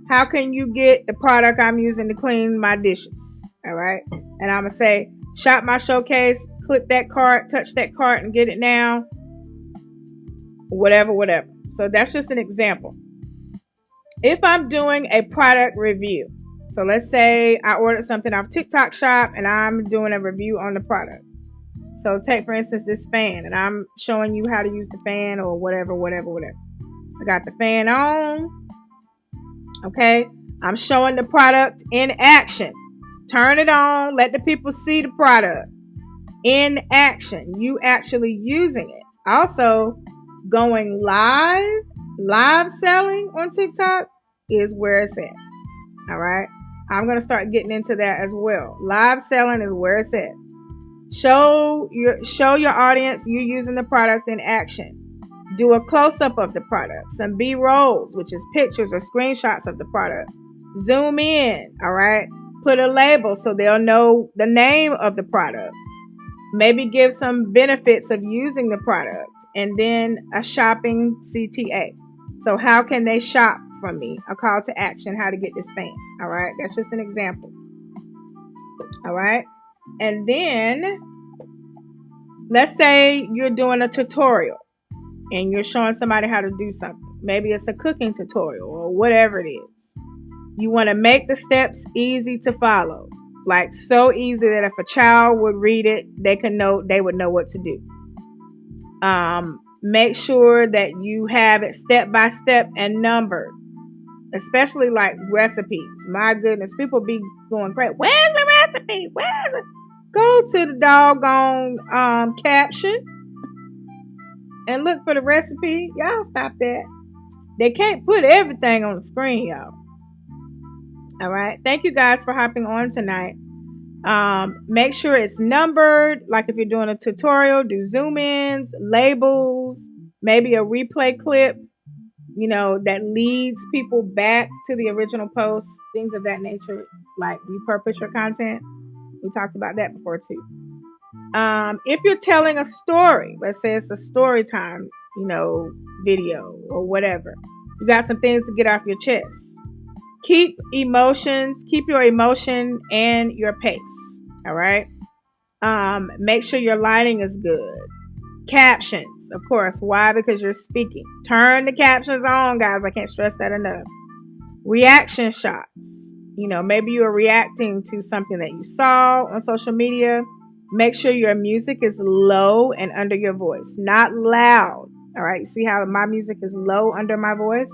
How can you get the product I'm using to clean my dishes? All right. And I'm going to say, shop my showcase, click that cart, touch that cart and get it now. Whatever. So that's just an example. If I'm doing a product review, so let's say I ordered something off TikTok shop and I'm doing a review on the product. So take, for instance, this fan, and I'm showing you how to use the fan or whatever. I got the fan on. Okay. I'm showing the product in action. Turn it on. Let the people see the product in action. You actually using it. Also, going live selling on TikTok is where it's at. All right. I'm going to start getting into that as well. Live selling is where it's at. Show your audience you using the product in action. Do a close-up of the product. Some B-rolls, which is pictures or screenshots of the product. Zoom in, all right? Put a label so they'll know the name of the product. Maybe give some benefits of using the product. And then a shopping CTA. So how can they shop from me? A call to action, how to get this fan, all right? That's just an example, all right? And then let's say you're doing a tutorial and you're showing somebody how to do something. Maybe it's a cooking tutorial or whatever it is. You want to make the steps easy to follow, like so easy that if a child would read it, they would know what to do. Make sure that you have it step by step and numbered, especially like recipes. My goodness, people be going crazy. Where's the recipe? Where's it? Go to the doggone caption and look for the recipe. Y'all stop that. They can't put everything on the screen, y'all. All right. Thank you guys for hopping on tonight. Make sure it's numbered. Like if you're doing a tutorial, do zoom ins, labels, maybe a replay clip, that leads people back to the original post, things of that nature, like repurpose your content. We talked about that before too. If you're telling a story, let's say it's a story time, video or whatever, you got some things to get off your chest. keep your emotion and your pace. All right. Make sure your lighting is good. Captions, of course. Why? Because you're speaking. Turn the captions on, guys. I can't stress that enough. Reaction shots. Maybe you are reacting to something that you saw on social media. Make sure your music is low and under your voice, not loud. All right. You see how my music is low under my voice?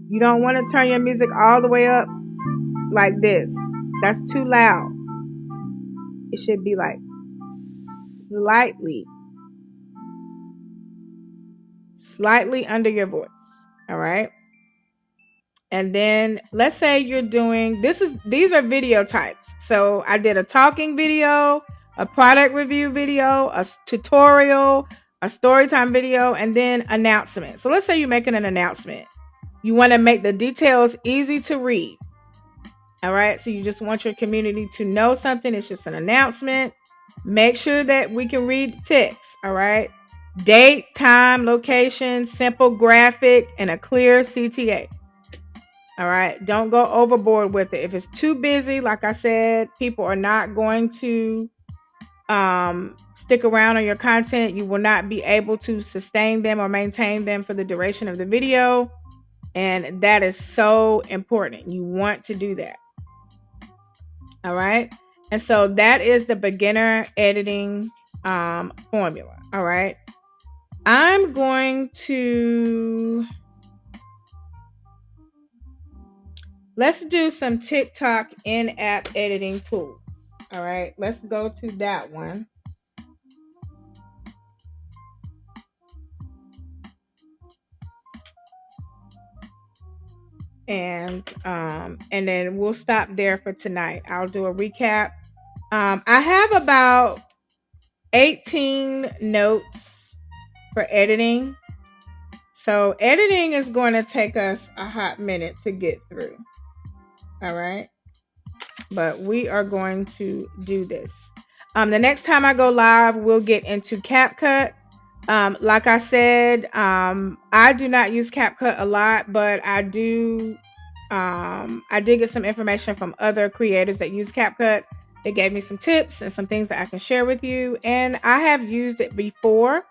You don't want to turn your music all the way up like this. That's too loud. It should be like slightly under your voice. All right. And then let's say you're doing these are video types. So I did a talking video, a product review video, a tutorial, a story time video, and then announcement. So let's say you're making an announcement. You want to make the details easy to read. All right. So you just want your community to know something. It's just an announcement. Make sure that we can read the text. All right. Date, time, location, simple graphic, and a clear CTA. All right. Don't go overboard with it. If it's too busy, like I said, people are not going to stick around on your content. You will not be able to sustain them or maintain them for the duration of the video. And that is so important. You want to do that. All right. And so that is the beginner editing formula. All right. I'm going to let's do some TikTok in-app editing tools. All right, let's go to that one. And then we'll stop there for tonight. I'll do a recap. I have about 18 notes for editing. So editing is going to take us a hot minute to get through. All right. But we are going to do this. The next time I go live, we'll get into CapCut. Like I said, I do not use CapCut a lot, but I did get some information from other creators that use CapCut. They gave me some tips and some things that I can share with you. And I have used it before,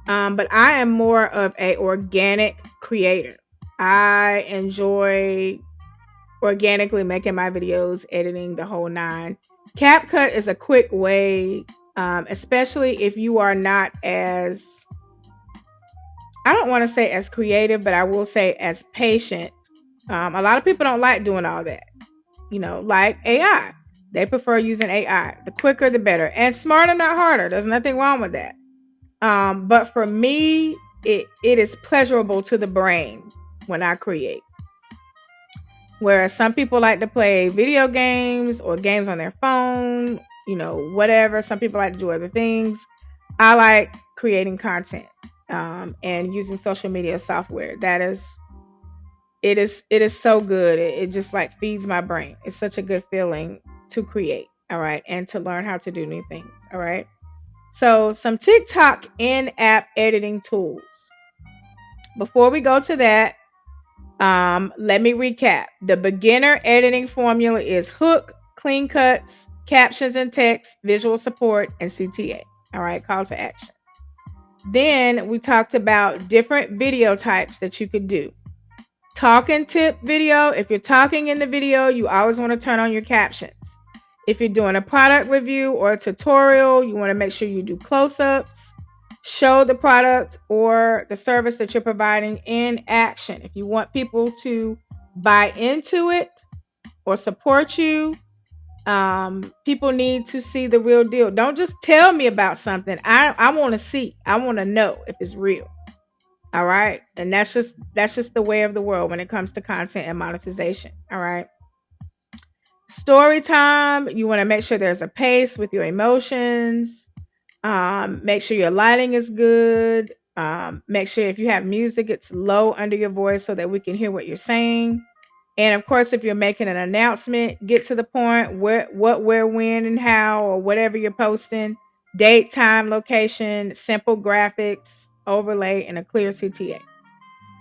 but I am more of an organic creator. I enjoy organically making my videos, editing the whole nine. CapCut is a quick way, especially if you are not as, I don't want to say as creative, but I will say as patient. A lot of people don't like doing all that, like AI. They prefer using AI. The quicker, the better. And smarter, not harder. There's nothing wrong with that. But for me, it is pleasurable to the brain when I create. Whereas some people like to play video games or games on their phone, whatever. Some people like to do other things. I like creating content and using social media software. It is so good. It just like feeds my brain. It's such a good feeling to create. All right. And to learn how to do new things. All right. So some TikTok in-app editing tools. Before we go to that, let me recap. The beginner editing formula is hook, clean cuts, captions and text, visual support, and CTA. All right, call to action. Then we talked about different video types that you could do. Talking tip video. If you're talking in the video, you always want to turn on your captions. If you're doing a product review or a tutorial, you want to make sure you do close-ups. Show the product or the service that you're providing in action. If you want people to buy into it or support you, people need to see the real deal. Don't just tell me about something. I want to see. I want to know if it's real. All right. And that's just the way of the world when it comes to content and monetization. All right. Story time. You want to make sure there's a pace with your emotions. Make sure your lighting is good. Make sure if you have music, it's low under your voice so that we can hear what you're saying. And of course, if you're making an announcement, get to the point, what, where, when, and how, or whatever you're posting. Date, time, location, simple graphics, overlay, and a clear CTA.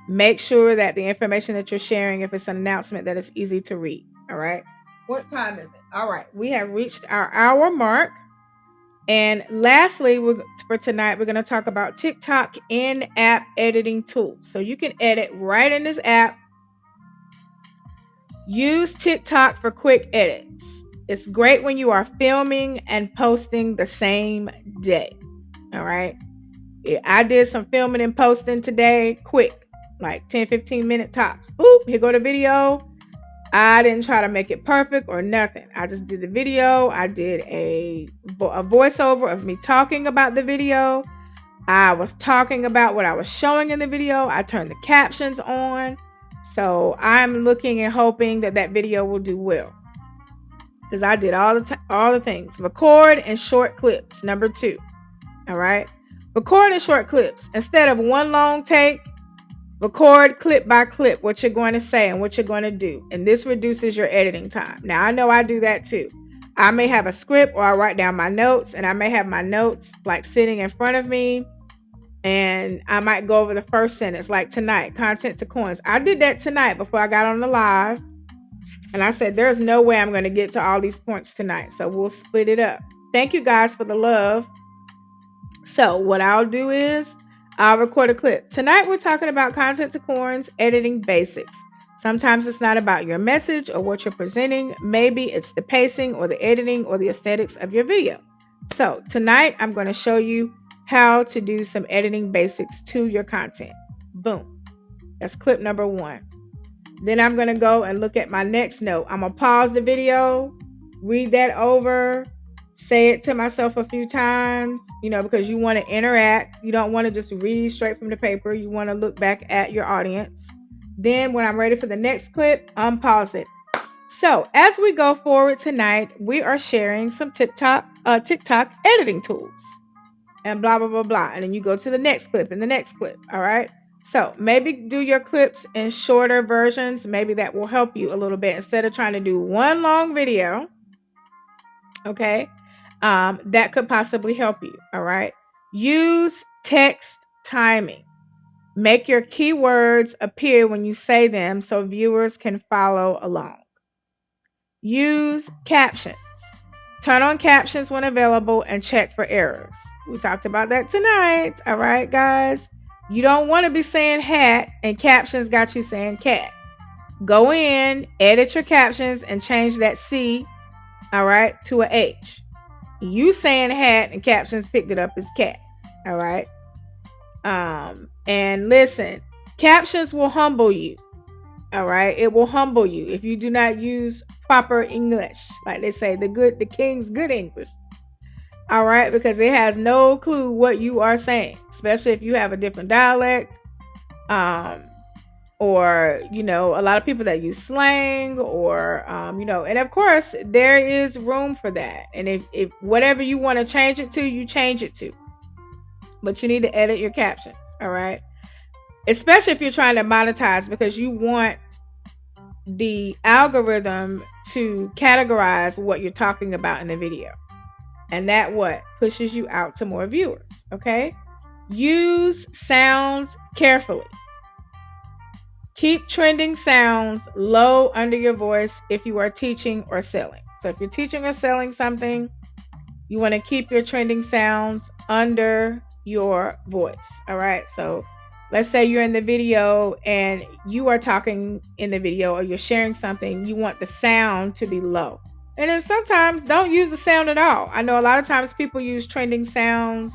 Make sure that the information that you're sharing, if it's an announcement, that it's easy to read. All right. What time is it? All right. We have reached our hour mark. And lastly, for tonight, we're going to talk about TikTok in-app editing tools. So you can edit right in this app. Use TikTok for quick edits. It's great when you are filming and posting the same day. All right. I did some filming and posting today, quick, like 10-15 minute tops. Boop, here go the video. I didn't try to make it perfect or nothing. I just did the video. I did a voiceover of me talking about the video. I was talking about what I was showing in the video. I turned the captions on. So I'm looking and hoping that that video will do well, because I did all the things. Record and short clips. Number 2. All right. Record in short clips. Instead of one long take, record clip by clip what you're going to say and what you're going to do. And this reduces your editing time. Now, I know I do that too. I may have a script, or I write down my notes, and I may have my notes like sitting in front of me. And I might go over the first sentence, like tonight, content to coins. I did that tonight before I got on the live. And I said, there's no way I'm going to get to all these points tonight. So we'll split it up. Thank you guys for the love. So what I'll do is I'll record a clip. Tonight we're talking about content to coins, editing basics. Sometimes it's not about your message or what you're presenting. Maybe it's the pacing or the editing or the aesthetics of your video. So tonight I'm going to show you how to do some editing basics to your content. Boom. That's clip number 1. Then I'm going to go and look at my next note. I'm going to pause the video, read that over, say it to myself a few times, because you want to interact. You don't want to just read straight from the paper. You want to look back at your audience. Then when I'm ready for the next clip, unpause it. So as we go forward tonight, we are sharing some TikTok editing tools and blah, blah, blah, blah. And then you go to the next clip and the next clip. All right. So maybe do your clips in shorter versions. Maybe that will help you a little bit instead of trying to do one long video. Okay. That could possibly help you. All right. Use text timing. Make your keywords appear when you say them so viewers can follow along. Use captions. Turn on captions when available and check for errors. We talked about that tonight. All right, guys. You don't want to be saying hat and captions got you saying cat. Go in, edit your captions, and change that C, all right, to a H. You saying hat and captions picked it up as cat. All right. And listen, captions will humble you. All right. It will humble you if you do not use proper English. Like they say, the king's good English. All right. Because it has no clue what you are saying, especially if you have a different dialect. Or, a lot of people that use slang or, and of course there is room for that. And if whatever you want to change it to, you change it to, but you need to edit your captions. All right. Especially if you're trying to monetize, because you want the algorithm to categorize what you're talking about in the video. And that pushes you out to more viewers. Okay. Use sounds carefully. Keep trending sounds low under your voice if you are teaching or selling. So if you're teaching or selling something, you want to keep your trending sounds under your voice. All right. So let's say you're in the video and you are talking in the video or you're sharing something. You want the sound to be low. And then sometimes don't use the sound at all. I know a lot of times people use trending sounds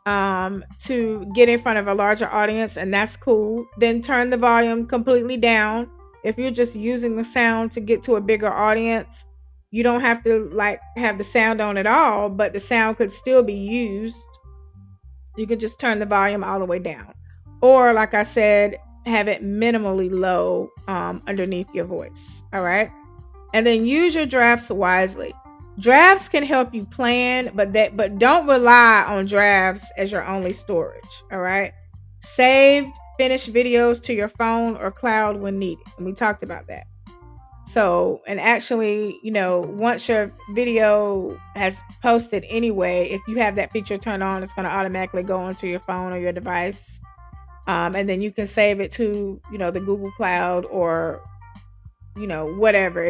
to get in front of a larger audience, and that's cool. Then turn the volume completely down. If you're just using the sound to get to a bigger audience, you don't have to have the sound on at all, but the sound could still be used. You can just turn the volume all the way down, or like I said, have it minimally low underneath your voice. All right. And then use your drafts wisely. Drafts can help you plan, but don't rely on drafts as your only storage. All right. Save finished videos to your phone or cloud when needed. And we talked about that. So, and actually, once your video has posted anyway, if you have that feature turned on, it's going to automatically go onto your phone or your device. And then you can save it to, the Google Cloud, or, whatever.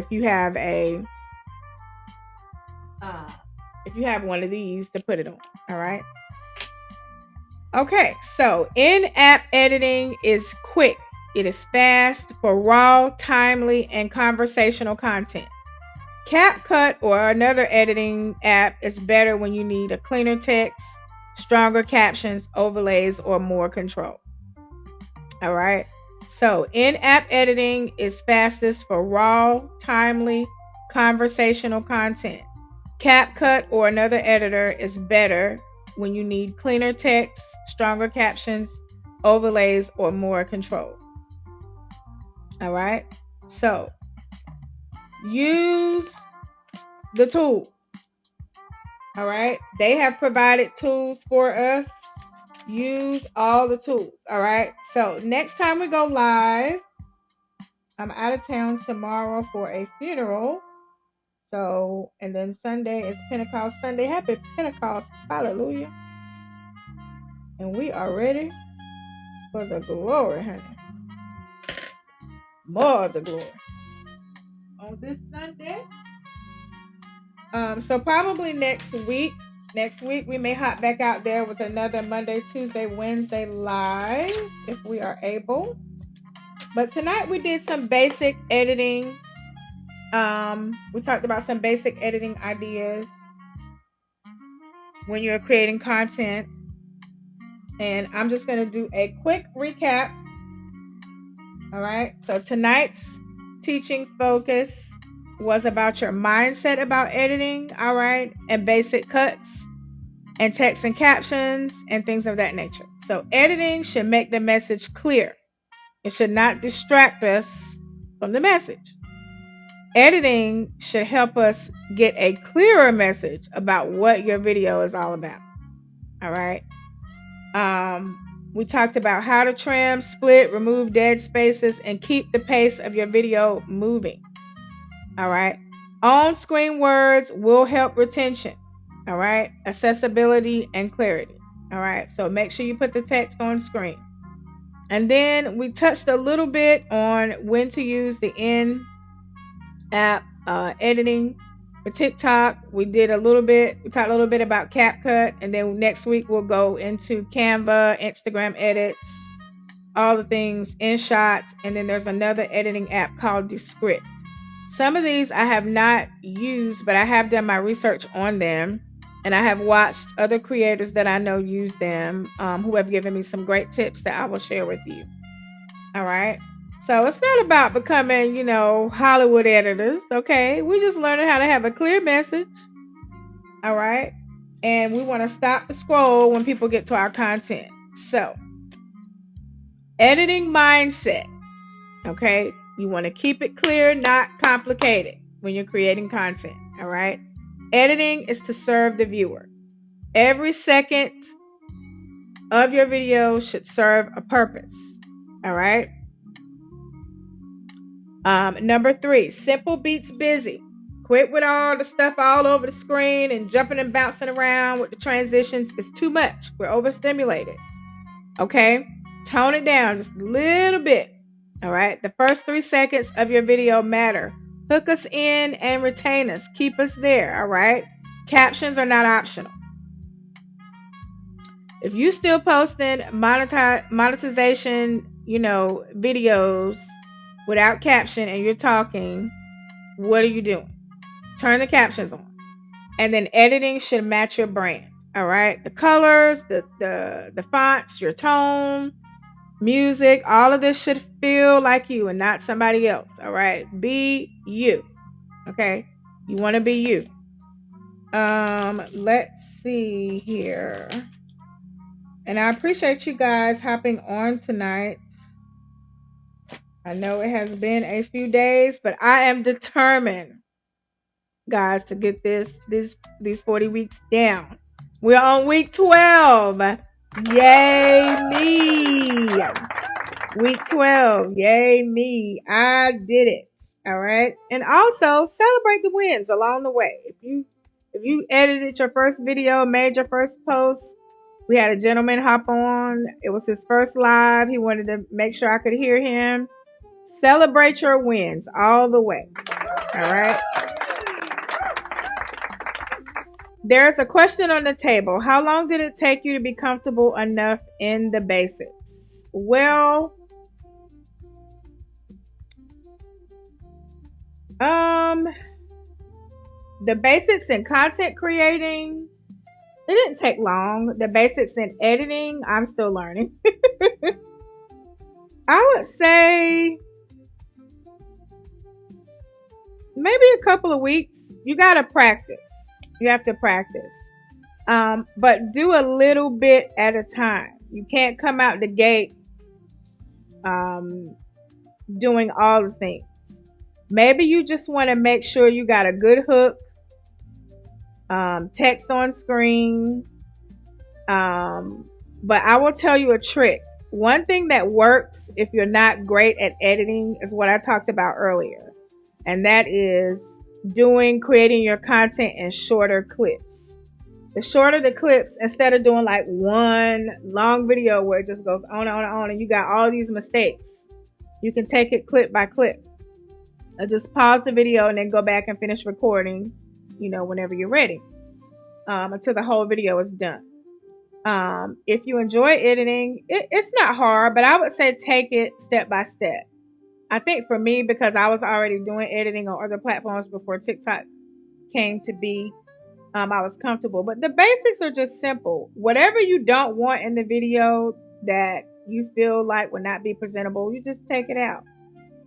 Uh, if you have one of these to put it on. All right. Okay. So in-app editing is quick. It is fast for raw, timely, and conversational content. CapCut or another editing app is better when you need a cleaner text, stronger captions, overlays, or more control. All right. So in-app editing is fastest for raw, timely, conversational content. CapCut or another editor is better when you need cleaner text, stronger captions, overlays, or more control. All right. So use the tools. All right. They have provided tools for us. Use all the tools. All right. So next time we go live, I'm out of town tomorrow for a funeral. So, and then Sunday is Pentecost Sunday. Happy Pentecost. Hallelujah. And we are ready for the glory, honey. More of the glory. On this Sunday. So probably next week. Next week we may hop back out there with another Monday, Tuesday, Wednesday live if we are able. But tonight we did some basic editing. We talked about some basic editing ideas when you're creating content. And I'm just going to do a quick recap. All right. So tonight's teaching focus was about your mindset about editing. All right. And basic cuts and text and captions and things of that nature. So editing should make the message clear. It should not distract us from the message. Editing should help us get a clearer message about what your video is all about. All right. We talked about how to trim, split, remove dead spaces, and keep the pace of your video moving. All right. On-screen words will help retention. All right. Accessibility and clarity. All right. So make sure you put the text on screen. And then we touched a little bit on when to use the in-app editing. For TikTok, we talked a little bit about CapCut, and then next week we'll go into Canva, Instagram edits, all the things, InShot, and then there's another editing app called Descript. Some of these I have not used, but I have done my research on them, and I have watched other creators that I know use them, who have given me some great tips that I will share with you. All right. So it's not about becoming, Hollywood editors, okay? We're just learning how to have a clear message, all right? And we want to stop the scroll when people get to our content. So, editing mindset, okay? You want to keep it clear, not complicated when you're creating content, all right? Editing is to serve the viewer. Every second of your video should serve a purpose, all right? Number 3, simple beats busy. Quit with all the stuff all over the screen and jumping and bouncing around with the transitions. It's too much. We're overstimulated. Okay? Tone it down just a little bit. All right? The first 3 seconds of your video matter. Hook us in and retain us. Keep us there. All right? Captions are not optional. If you still posting monetization, videos without caption and you're talking, what are you doing? Turn the captions on. And then editing should match your brand. All right. The colors, the fonts, your tone, music, all of this should feel like you and not somebody else. All right. Be you. Okay. You want to be you. Let's see here. And I appreciate you guys hopping on tonight. I know it has been a few days, but I am determined, guys, to get these 40 weeks down. We're on week 12. Yay me. Week 12. Yay me. I did it. All right. And also celebrate the wins along the way. If you edited your first video, made your first post, We had a gentleman hop on. It was his first live. He wanted to make sure I could hear him. Celebrate your wins all the way. All right. There's a question on the table. How long did it take you to be comfortable enough in the basics? Well, the basics in content creating, it didn't take long. The basics in editing, I'm still learning. I would say maybe a couple of weeks. You got to practice. You have to practice. But do a little bit at a time. You can't come out the gate doing all the things. Maybe you just want to make sure you got a good hook, text on screen. But I will tell you a trick. One thing that works if you're not great at editing is what I talked about earlier. And that is creating your content in shorter clips. The shorter the clips, instead of doing like one long video where it just goes on and on and on and you got all these mistakes, you can take it clip by clip. And just pause the video and then go back and finish recording, whenever you're ready, until the whole video is done. If you enjoy editing, it's not hard, but I would say take it step by step. I think for me, because I was already doing editing on other platforms before TikTok came to be, I was comfortable. But the basics are just simple. Whatever you don't want in the video that you feel like would not be presentable, you just take it out.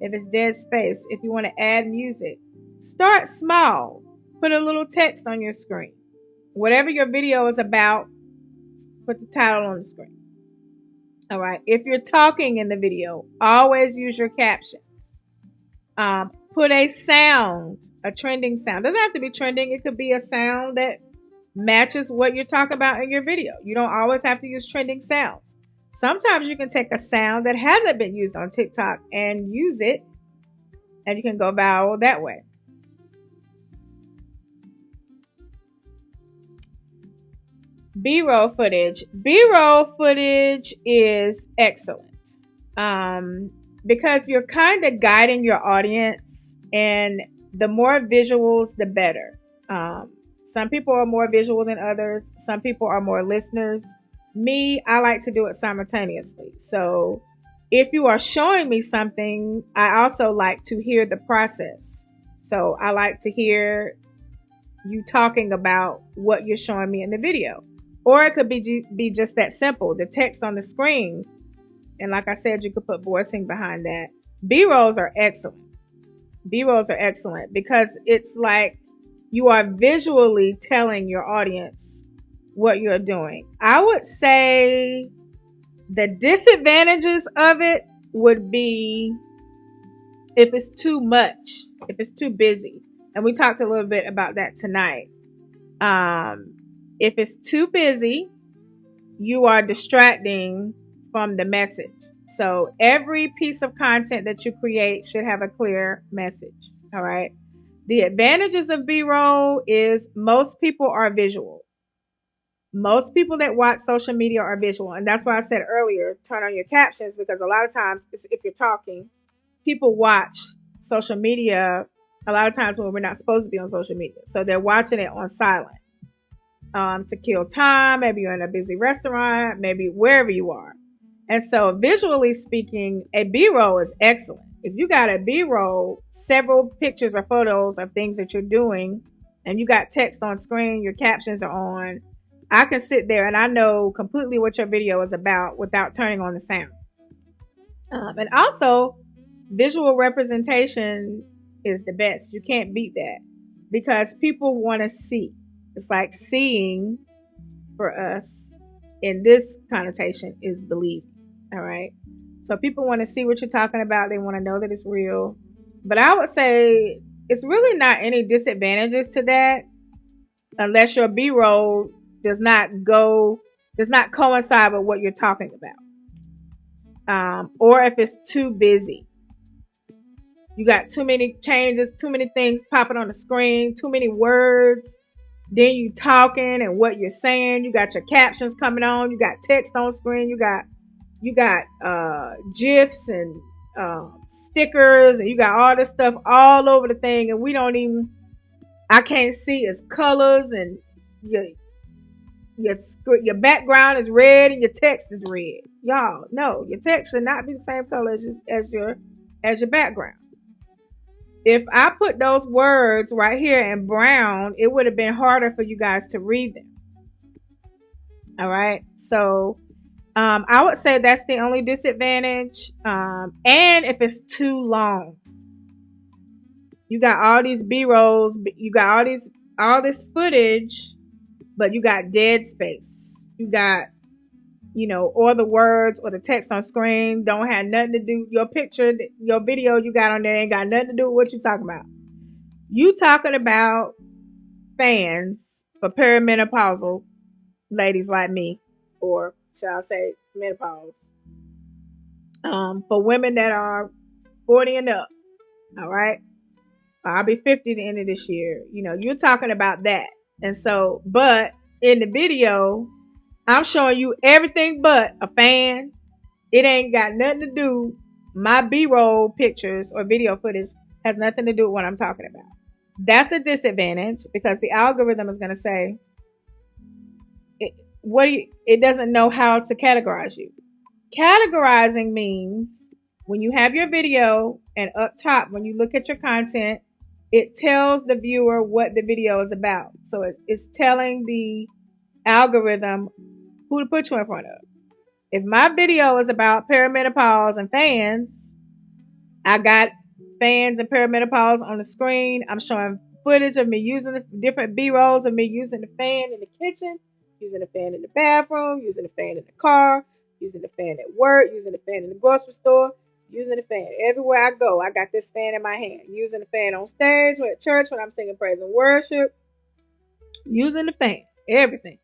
If it's dead space, if you want to add music, start small. Put a little text on your screen. Whatever your video is about, put the title on the screen. All right. If you're talking in the video, always use your captions. Put a sound, a trending sound. Doesn't have to be trending. It could be a sound that matches what you're talking about in your video. You don't always have to use trending sounds. Sometimes you can take a sound that hasn't been used on TikTok and use it, and you can go viral that way. B-roll footage. B-roll footage is excellent because you're kind of guiding your audience, and the more visuals, the better. Some people are more visual than others. Some people are more listeners. Me, I like to do it simultaneously. So if you are showing me something, I also like to hear the process. So I like to hear you talking about what you're showing me in the video. Or it could be just that simple. The text on the screen. And like I said, you could put voicing behind that. B-rolls are excellent. B-rolls are excellent because it's like you are visually telling your audience what you're doing. I would say the disadvantages of it would be if it's too much, if it's too busy. And we talked a little bit about that tonight. If it's too busy, you are distracting from the message. So every piece of content that you create should have a clear message. All right. The advantages of B-roll is most people are visual. Most people that watch social media are visual. And that's why I said earlier, turn on your captions, because a lot of times if you're talking, people watch social media a lot of times when we're not supposed to be on social media. So they're watching it on silent. To kill time. Maybe you're in a busy restaurant, maybe wherever you are. And so visually speaking, a B-roll is excellent. If you got a B-roll, several pictures or photos of things that you're doing, and you got text on screen, your captions are on, I can sit there and I know completely what your video is about without turning on the sound. And also, visual representation is the best. You can't beat that because people want to see. It's like seeing for us in this connotation is believing. All right. So people want to see what you're talking about. They want to know that it's real. But I would say it's really not any disadvantages to that unless your B-roll does not coincide with what you're talking about. Or if it's too busy. You got too many changes, too many things popping on the screen, too many words. Then you talking and what you're saying. You got your captions coming on. You got text on screen. You got gifs and stickers, and you got all this stuff all over the thing, and we don't even. I can't see its colors, and your your your background is red and your text is red. Y'all, no, your text should not be the same color as your background. If I put those words right here in brown, it would have been harder for you guys to read them. All right. So I would say that's the only disadvantage. And if it's too long, you got all these B-rolls, you got all this footage, but you got dead space. You got, or the words or the text on screen don't have nothing to do. Your picture, your video you got on there ain't got nothing to do with what you talking about. You talking about fans for perimenopausal ladies like me, or shall I say menopause, for women that are 40 and up. All right. I'll be 50 at the end of this year. You're talking about that. And so, but in the video, I'm showing you everything but a fan. It ain't got nothing to do. My B-roll pictures or video footage has nothing to do with what I'm talking about. That's a disadvantage because the algorithm is going to say, it doesn't know how to categorize you. Categorizing means when you have your video and up top, when you look at your content, it tells the viewer what the video is about. So it's telling the algorithm who to put you in front of. If my video is about perimenopause and fans, I got fans and perimenopause on the screen. I'm showing footage of me using the different B-rolls of me using the fan in the kitchen, using the fan in the bathroom, using the fan in the car, using the fan at work, using the fan in the grocery store, using the fan everywhere I go. I got this fan in my hand. Using the fan on stage or at church when I'm singing praise and worship. Using the fan. Everything.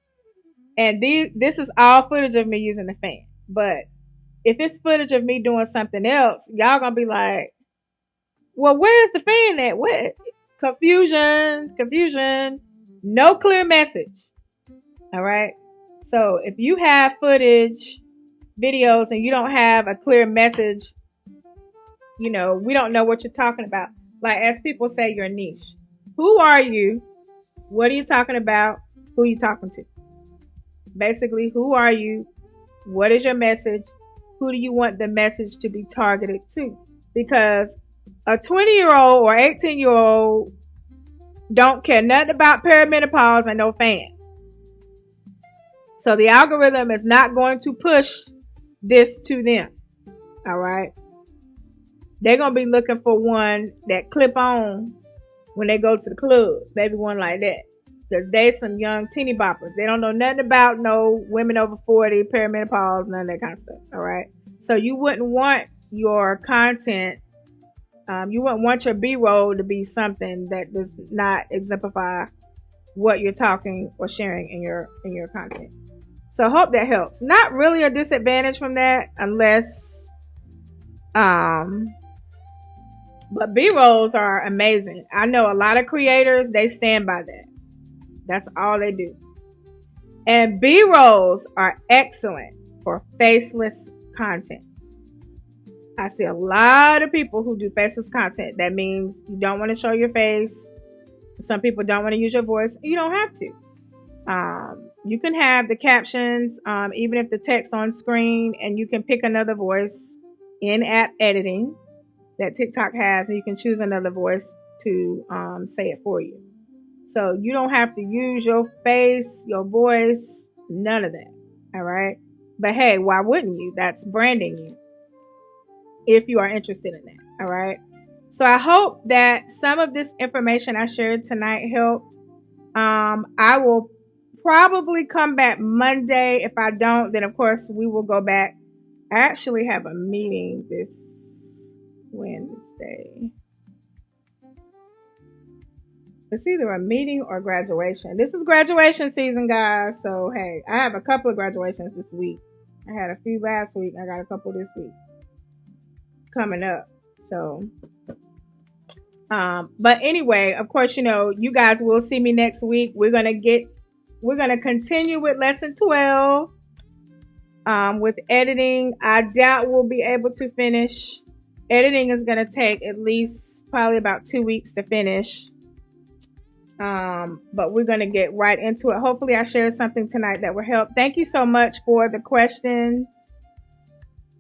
And this is all footage of me using the fan. But if it's footage of me doing something else, y'all gonna be like, well, where's the fan at? What? Confusion. No clear message. All right. So if you have footage, videos, and you don't have a clear message, we don't know what you're talking about. Like, as people say, your niche. Who are you? What are you talking about? Who are you talking to? Basically, who are you? What is your message? Who do you want the message to be targeted to? Because a 20-year-old or 18-year-old don't care nothing about perimenopause and no fan. So the algorithm is not going to push this to them. All right. They're going to be looking for one that clip on when they go to the club. Maybe one like that. Because they some young teeny boppers. They don't know nothing about no women over 40, perimenopause, none of that kind of stuff. All right. So you wouldn't want your content, you wouldn't want your B-roll to be something that does not exemplify what you're talking or sharing in your content. So I hope that helps. Not really a disadvantage from that unless, but B-rolls are amazing. I know a lot of creators, they stand by that. That's all they do. And B-rolls are excellent for faceless content. I see a lot of people who do faceless content. That means you don't want to show your face. Some people don't want to use your voice. You don't have to. You can have the captions, even if the text on screen, and you can pick another voice in-app editing that TikTok has, and you can choose another voice to say it for you. So you don't have to use your face, your voice, none of that. All right. But hey, why wouldn't you? That's branding you if you are interested in that. All right. So I hope that some of this information I shared tonight helped. I will probably come back Monday. If I don't, then of course we will go back. I actually have a meeting this Wednesday. It's either a meeting or graduation. This is graduation season, guys. So, hey, I have a couple of graduations this week. I had a few last week. I got a couple this week coming up. So, But anyway, of course, you guys will see me next week. We're gonna continue with lesson 12. With editing, I doubt we'll be able to finish. Editing is gonna take at least probably about 2 weeks to finish. But we're gonna get right into it. Hopefully, I shared something tonight that will help. Thank you so much for the questions.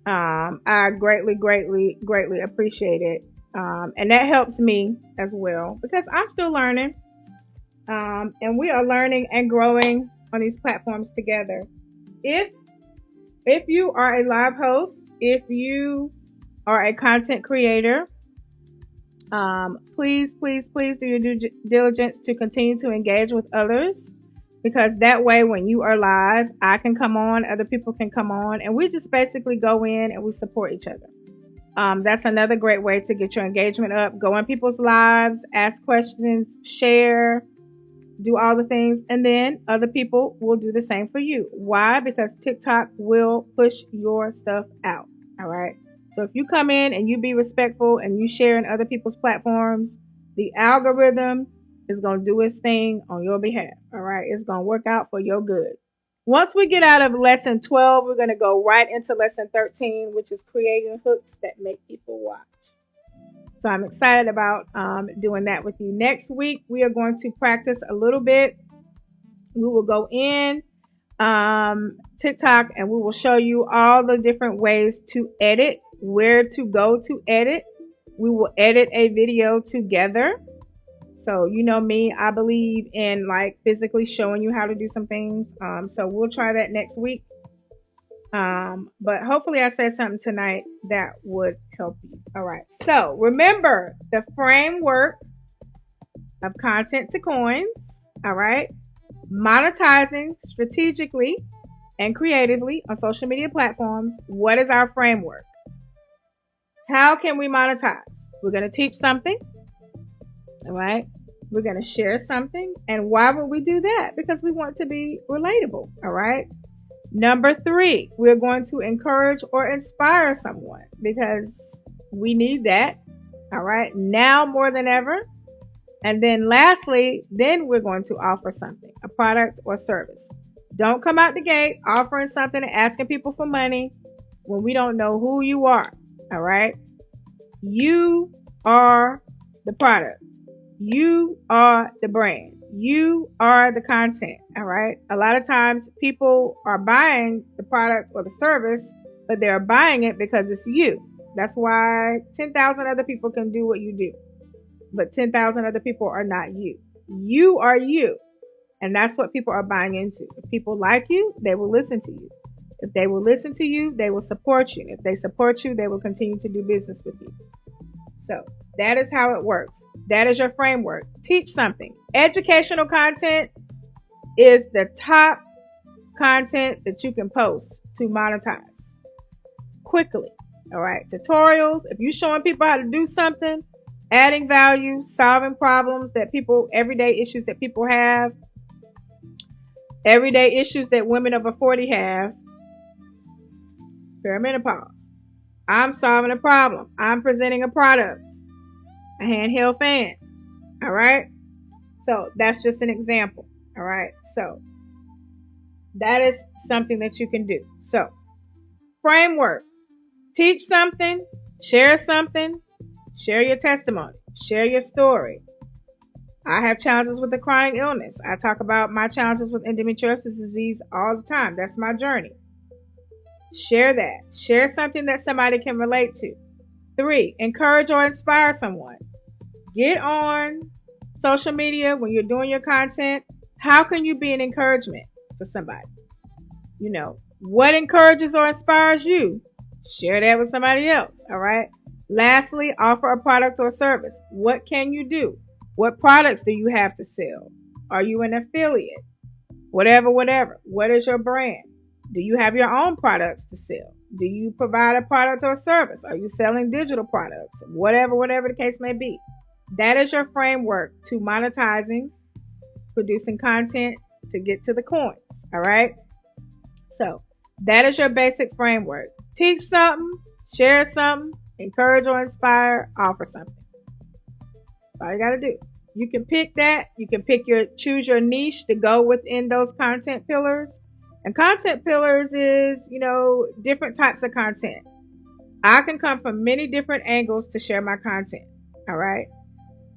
I greatly, greatly, greatly appreciate it. And that helps me as well because I'm still learning. And we are learning and growing on these platforms together. If you are a live host, if you are a content creator, please, please, please do your due diligence to continue to engage with others, because that way when you are live, I can come on, other people can come on, and we just basically go in and we support each other. That's another great way to get your engagement up. Go in people's lives, ask questions, share, do all the things, and then other people will do the same for you. Why? Because TikTok will push your stuff out. All right. So if you come in and you be respectful and you share in other people's platforms, the algorithm is going to do its thing on your behalf. All right. It's going to work out for your good. Once we get out of lesson 12, we're going to go right into lesson 13, which is creating hooks that make people watch. So I'm excited about doing that with you. Next week, we are going to practice a little bit. We will go in TikTok and we will show you all the different ways to edit, where to go to edit. We will edit a video together. So you know me, I believe in like physically showing you how to do some things. So we'll try that next week. But hopefully I said something tonight that would help you. All right. So remember the framework of content to coins. All right. Monetizing strategically and creatively on social media platforms. What is our framework? How can we monetize? We're going to teach something. All right. We're going to share something. And why would we do that? Because we want to be relatable. All right. Number 3, we're going to encourage or inspire someone because we need that. All right. Now more than ever. And then lastly, then we're going to offer something, a product or service. Don't come out the gate offering something and asking people for money when we don't know who you are. All right. You are the product. You are the brand. You are the content. All right. A lot of times people are buying the product or the service, but they're buying it because it's you. That's why 10,000 other people can do what you do, but 10,000 other people are not you. You are you. And that's what people are buying into. If people like you, they will listen to you. If they will listen to you, they will support you. If they support you, they will continue to do business with you. So that is how it works. That is your framework. Teach something. Educational content is the top content that you can post to monetize quickly. All right. Tutorials. If you're showing people how to do something, adding value, solving problems that people, everyday issues that people have, everyday issues that women over 40 have, perimenopause. I'm solving a problem. I'm presenting a product, a handheld fan. All right. So that's just an example. All right. So that is something that you can do. So framework, teach something, share something, share your testimony, share your story. I have challenges with a chronic illness. I talk about my challenges with endometriosis disease all the time. That's my journey. Share that. Share something that somebody can relate to. 3, encourage or inspire someone. Get on social media when you're doing your content. How can you be an encouragement to somebody? You know, what encourages or inspires you? Share that with somebody else. All right. Lastly, offer a product or service. What can you do? What products do you have to sell? Are you an affiliate? Whatever. What is your brand? Do you have your own products to sell? Do you provide a product or service? Are you selling digital products? Whatever the case may be. That is your framework to monetizing, producing content to get to the coins. All right. So that is your basic framework. Teach something, share something, encourage or inspire, offer something. all you got to do. You can pick that. You can choose your niche to go within those content pillars. And content pillars is, different types of content. I can come from many different angles to share my content. All right.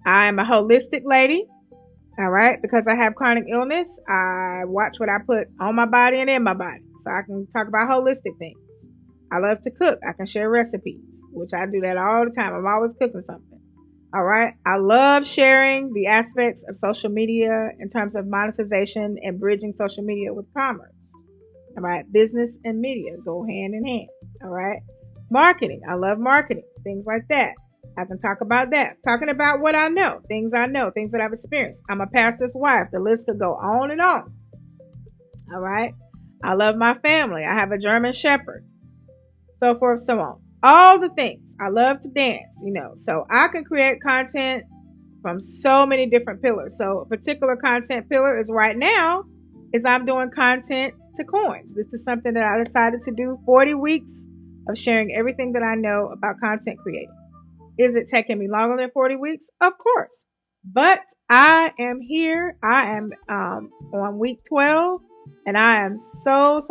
I am a holistic lady. All right. Because I have chronic illness, I watch what I put on my body and in my body. So I can talk about holistic things. I love to cook. I can share recipes, which I do that all the time. I'm always cooking something. All right. I love sharing the aspects of social media in terms of monetization and bridging social media with commerce. All right. Business and media go hand in hand. All right. Marketing. I love marketing. Things like that. I can talk about that. Talking about what I know, things that I've experienced. I'm a pastor's wife. The list could go on and on. All right. I love my family. I have a German Shepherd. So forth, so on. All the things. I love to dance, So I can create content from so many different pillars. So a particular content pillar is right now is I'm doing content to coins. This is something that I decided to do 40 weeks of sharing everything that I know about content creating. Is it taking me longer than 40 weeks? Of course. But I am here. I am on week 12 and I am so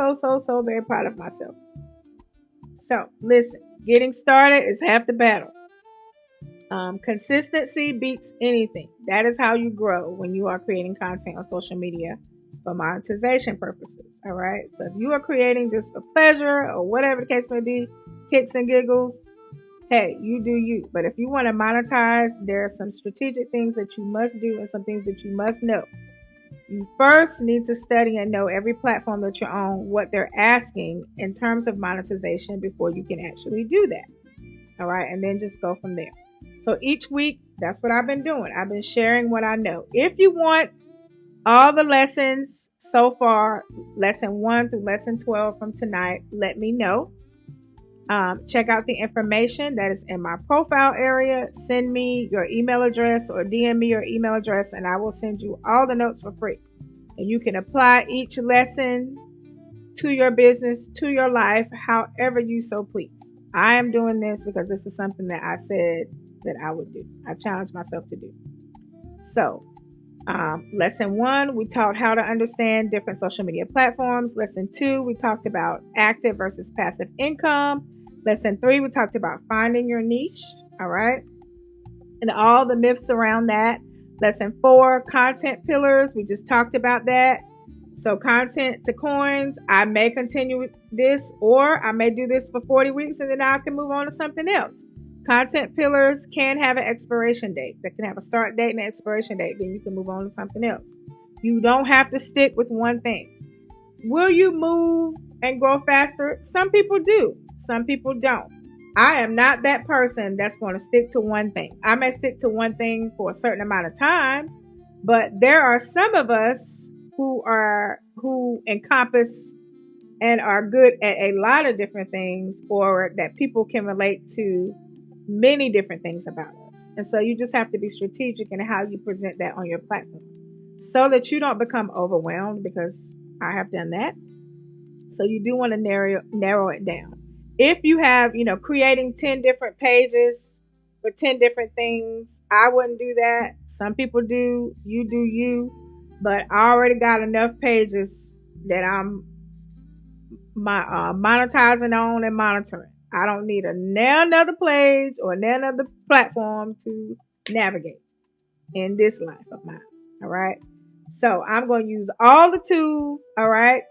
very proud of myself. So listen, getting started is half the battle. Consistency beats anything. That is how you grow when you are creating content on social media for monetization purposes. All right. So if you are creating just for pleasure or whatever the case may be, kicks and giggles, hey, you do you. But if you want to monetize, there are some strategic things that you must do and some things that you must know. You first need to study and know every platform that you're on, what they're asking in terms of monetization before you can actually do that. All right. And then just go from there. So each week, that's what I've been doing. I've been sharing what I know. If you want all the lessons so far, lesson 1 through lesson 12 from tonight, let me know. Check out the information that is in my profile area. Send me your email address or DM me your email address and I will send you all the notes for free. And you can apply each lesson to your business, to your life, however you so please. I am doing this because this is something that I said that I would do. I challenged myself to do. So, lesson 1, we taught how to understand different social media platforms. Lesson 2, we talked about active versus passive income. Lesson 3, we talked about finding your niche. All right. And all the myths around that. Lesson 4, content pillars. We just talked about that. So content to coins. I may continue with this or I may do this for 40 weeks and then I can move on to something else. Content pillars can have an expiration date. They can have a start date and an expiration date. Then you can move on to something else. You don't have to stick with one thing. Will you move and grow faster? Some people do. Some people don't. I am not that person that's going to stick to one thing. I may stick to one thing for a certain amount of time, but there are some of us who encompass and are good at a lot of different things, or that people can relate to many different things about us. And so you just have to be strategic in how you present that on your platform so that you don't become overwhelmed, because I have done that. So you do want to narrow it down. If you have, creating 10 different pages for 10 different things, I wouldn't do that. Some people do. You do you. But I already got enough pages that I'm monetizing on and monitoring. I don't need another page or another platform to navigate in this life of mine. All right. So I'm going to use all the tools. All right.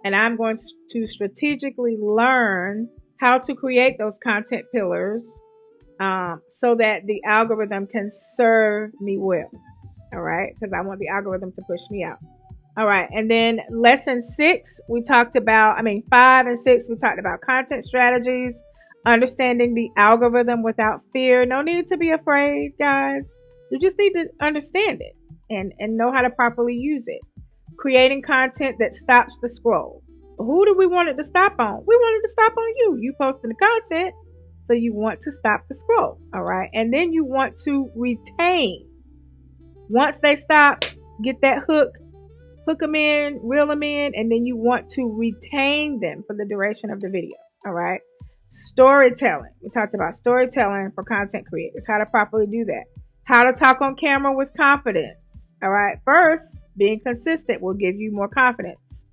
And I'm going to strategically learn how to create those content pillars so that the algorithm can serve me well. All right. Because I want the algorithm to push me out. All right. And then lesson 6, we talked about, 5 and 6, we talked about content strategies, understanding the algorithm without fear. No need to be afraid, guys. You just need to understand it and know how to properly use it. Creating content that stops the scroll. Who do we want it to stop on? We want it to stop on you. You posting the content, so you want to stop the scroll. All right. And then you want to retain. Once they stop, get that hook them in, reel them in, and then you want to retain them for the duration of the video. All right. Storytelling. We talked about storytelling for content creators, how to properly do that, How to talk on camera with confidence. All right. First, being consistent will give you more confidence.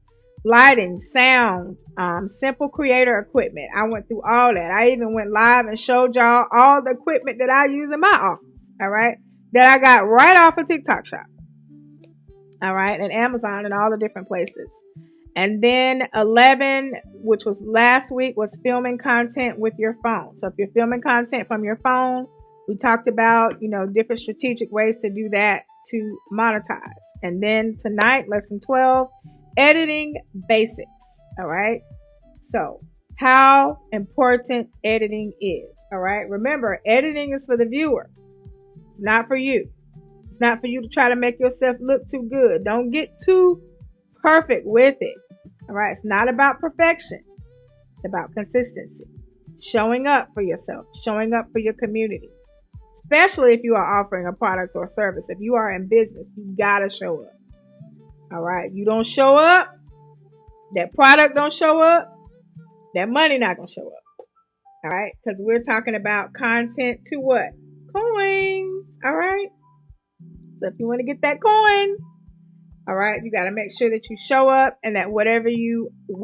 Lighting, sound, simple creator equipment. I went through all that. I even went live and showed y'all all the equipment that I use in my office. All right. That I got right off of TikTok Shop. All right. And Amazon and all the different places. And then 11, which was last week, was filming content with your phone. So if you're filming content from your phone, we talked about, different strategic ways to do that to monetize. And then tonight, lesson 12, editing basics. All right. So how important editing is. All right. Remember, editing is for the viewer. It's not for you. It's not for you to try to make yourself look too good. Don't get too perfect with it. All right. It's not about perfection. It's about consistency. Showing up for yourself, showing up for your community, especially if you are offering a product or service. If you are in business, you got to show up. All right. You don't show up, that product don't show up, that money not going to show up. All right. Because we're talking about content to what? Coins. All right. So if you want to get that coin, all right, you got to make sure that you show up and that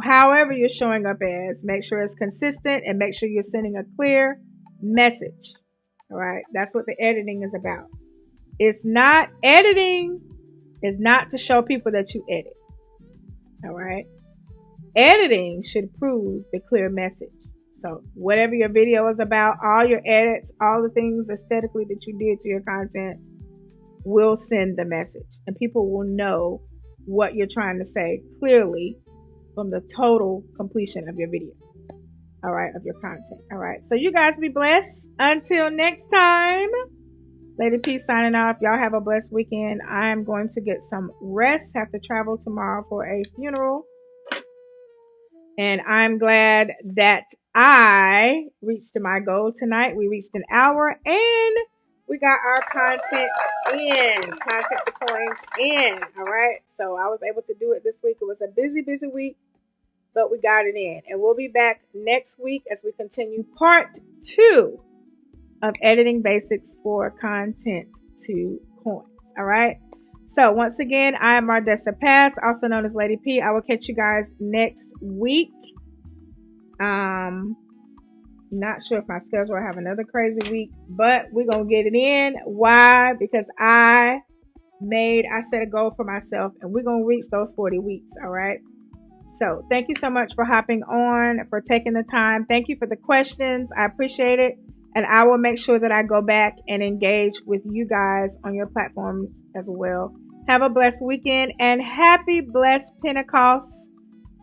however you're showing up as, make sure it's consistent and make sure you're sending a clear message. All right. That's what the editing is about. Editing is not to show people that you edit. All right. Editing should prove the clear message. So whatever your video is about, all your edits, all the things aesthetically that you did to your content will send the message. And people will know what you're trying to say clearly from the total completion of your video. All right, of your content. All right. So you guys be blessed. Until next time, Lady P signing off. Y'all have a blessed weekend. I am going to get some rest. Have to travel tomorrow for a funeral. And I'm glad that I reached my goal tonight. We reached an hour and we got our content to coins in. All right. So I was able to do it this week. It was a busy week, but we got it in. And we'll be back next week as we continue part 2 of editing basics for content to coins. All right. So once again, I am Mardessa Pass, also known as Lady P. I will catch you guys next week. Not sure if my schedule will have another crazy week, but we're going to get it in. Why? Because I set a goal for myself and we're going to reach those 40 weeks. All right. So thank you so much for hopping on, for taking the time. Thank you for the questions. I appreciate it. And I will make sure that I go back and engage with you guys on your platforms as well. Have a blessed weekend and happy blessed Pentecost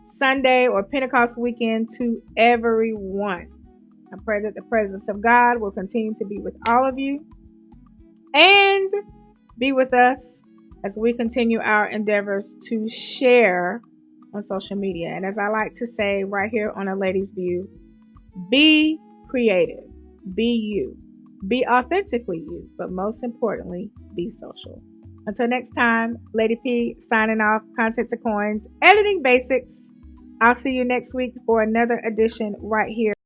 Sunday or Pentecost weekend to everyone. I pray that the presence of God will continue to be with all of you and be with us as we continue our endeavors to share on social media. And as I like to say right here on A Lady's View, be creative, be you, be authentically you, but most importantly, be social. Until next time, Lady P signing off, content to coins, editing basics. I'll see you next week for another edition right here.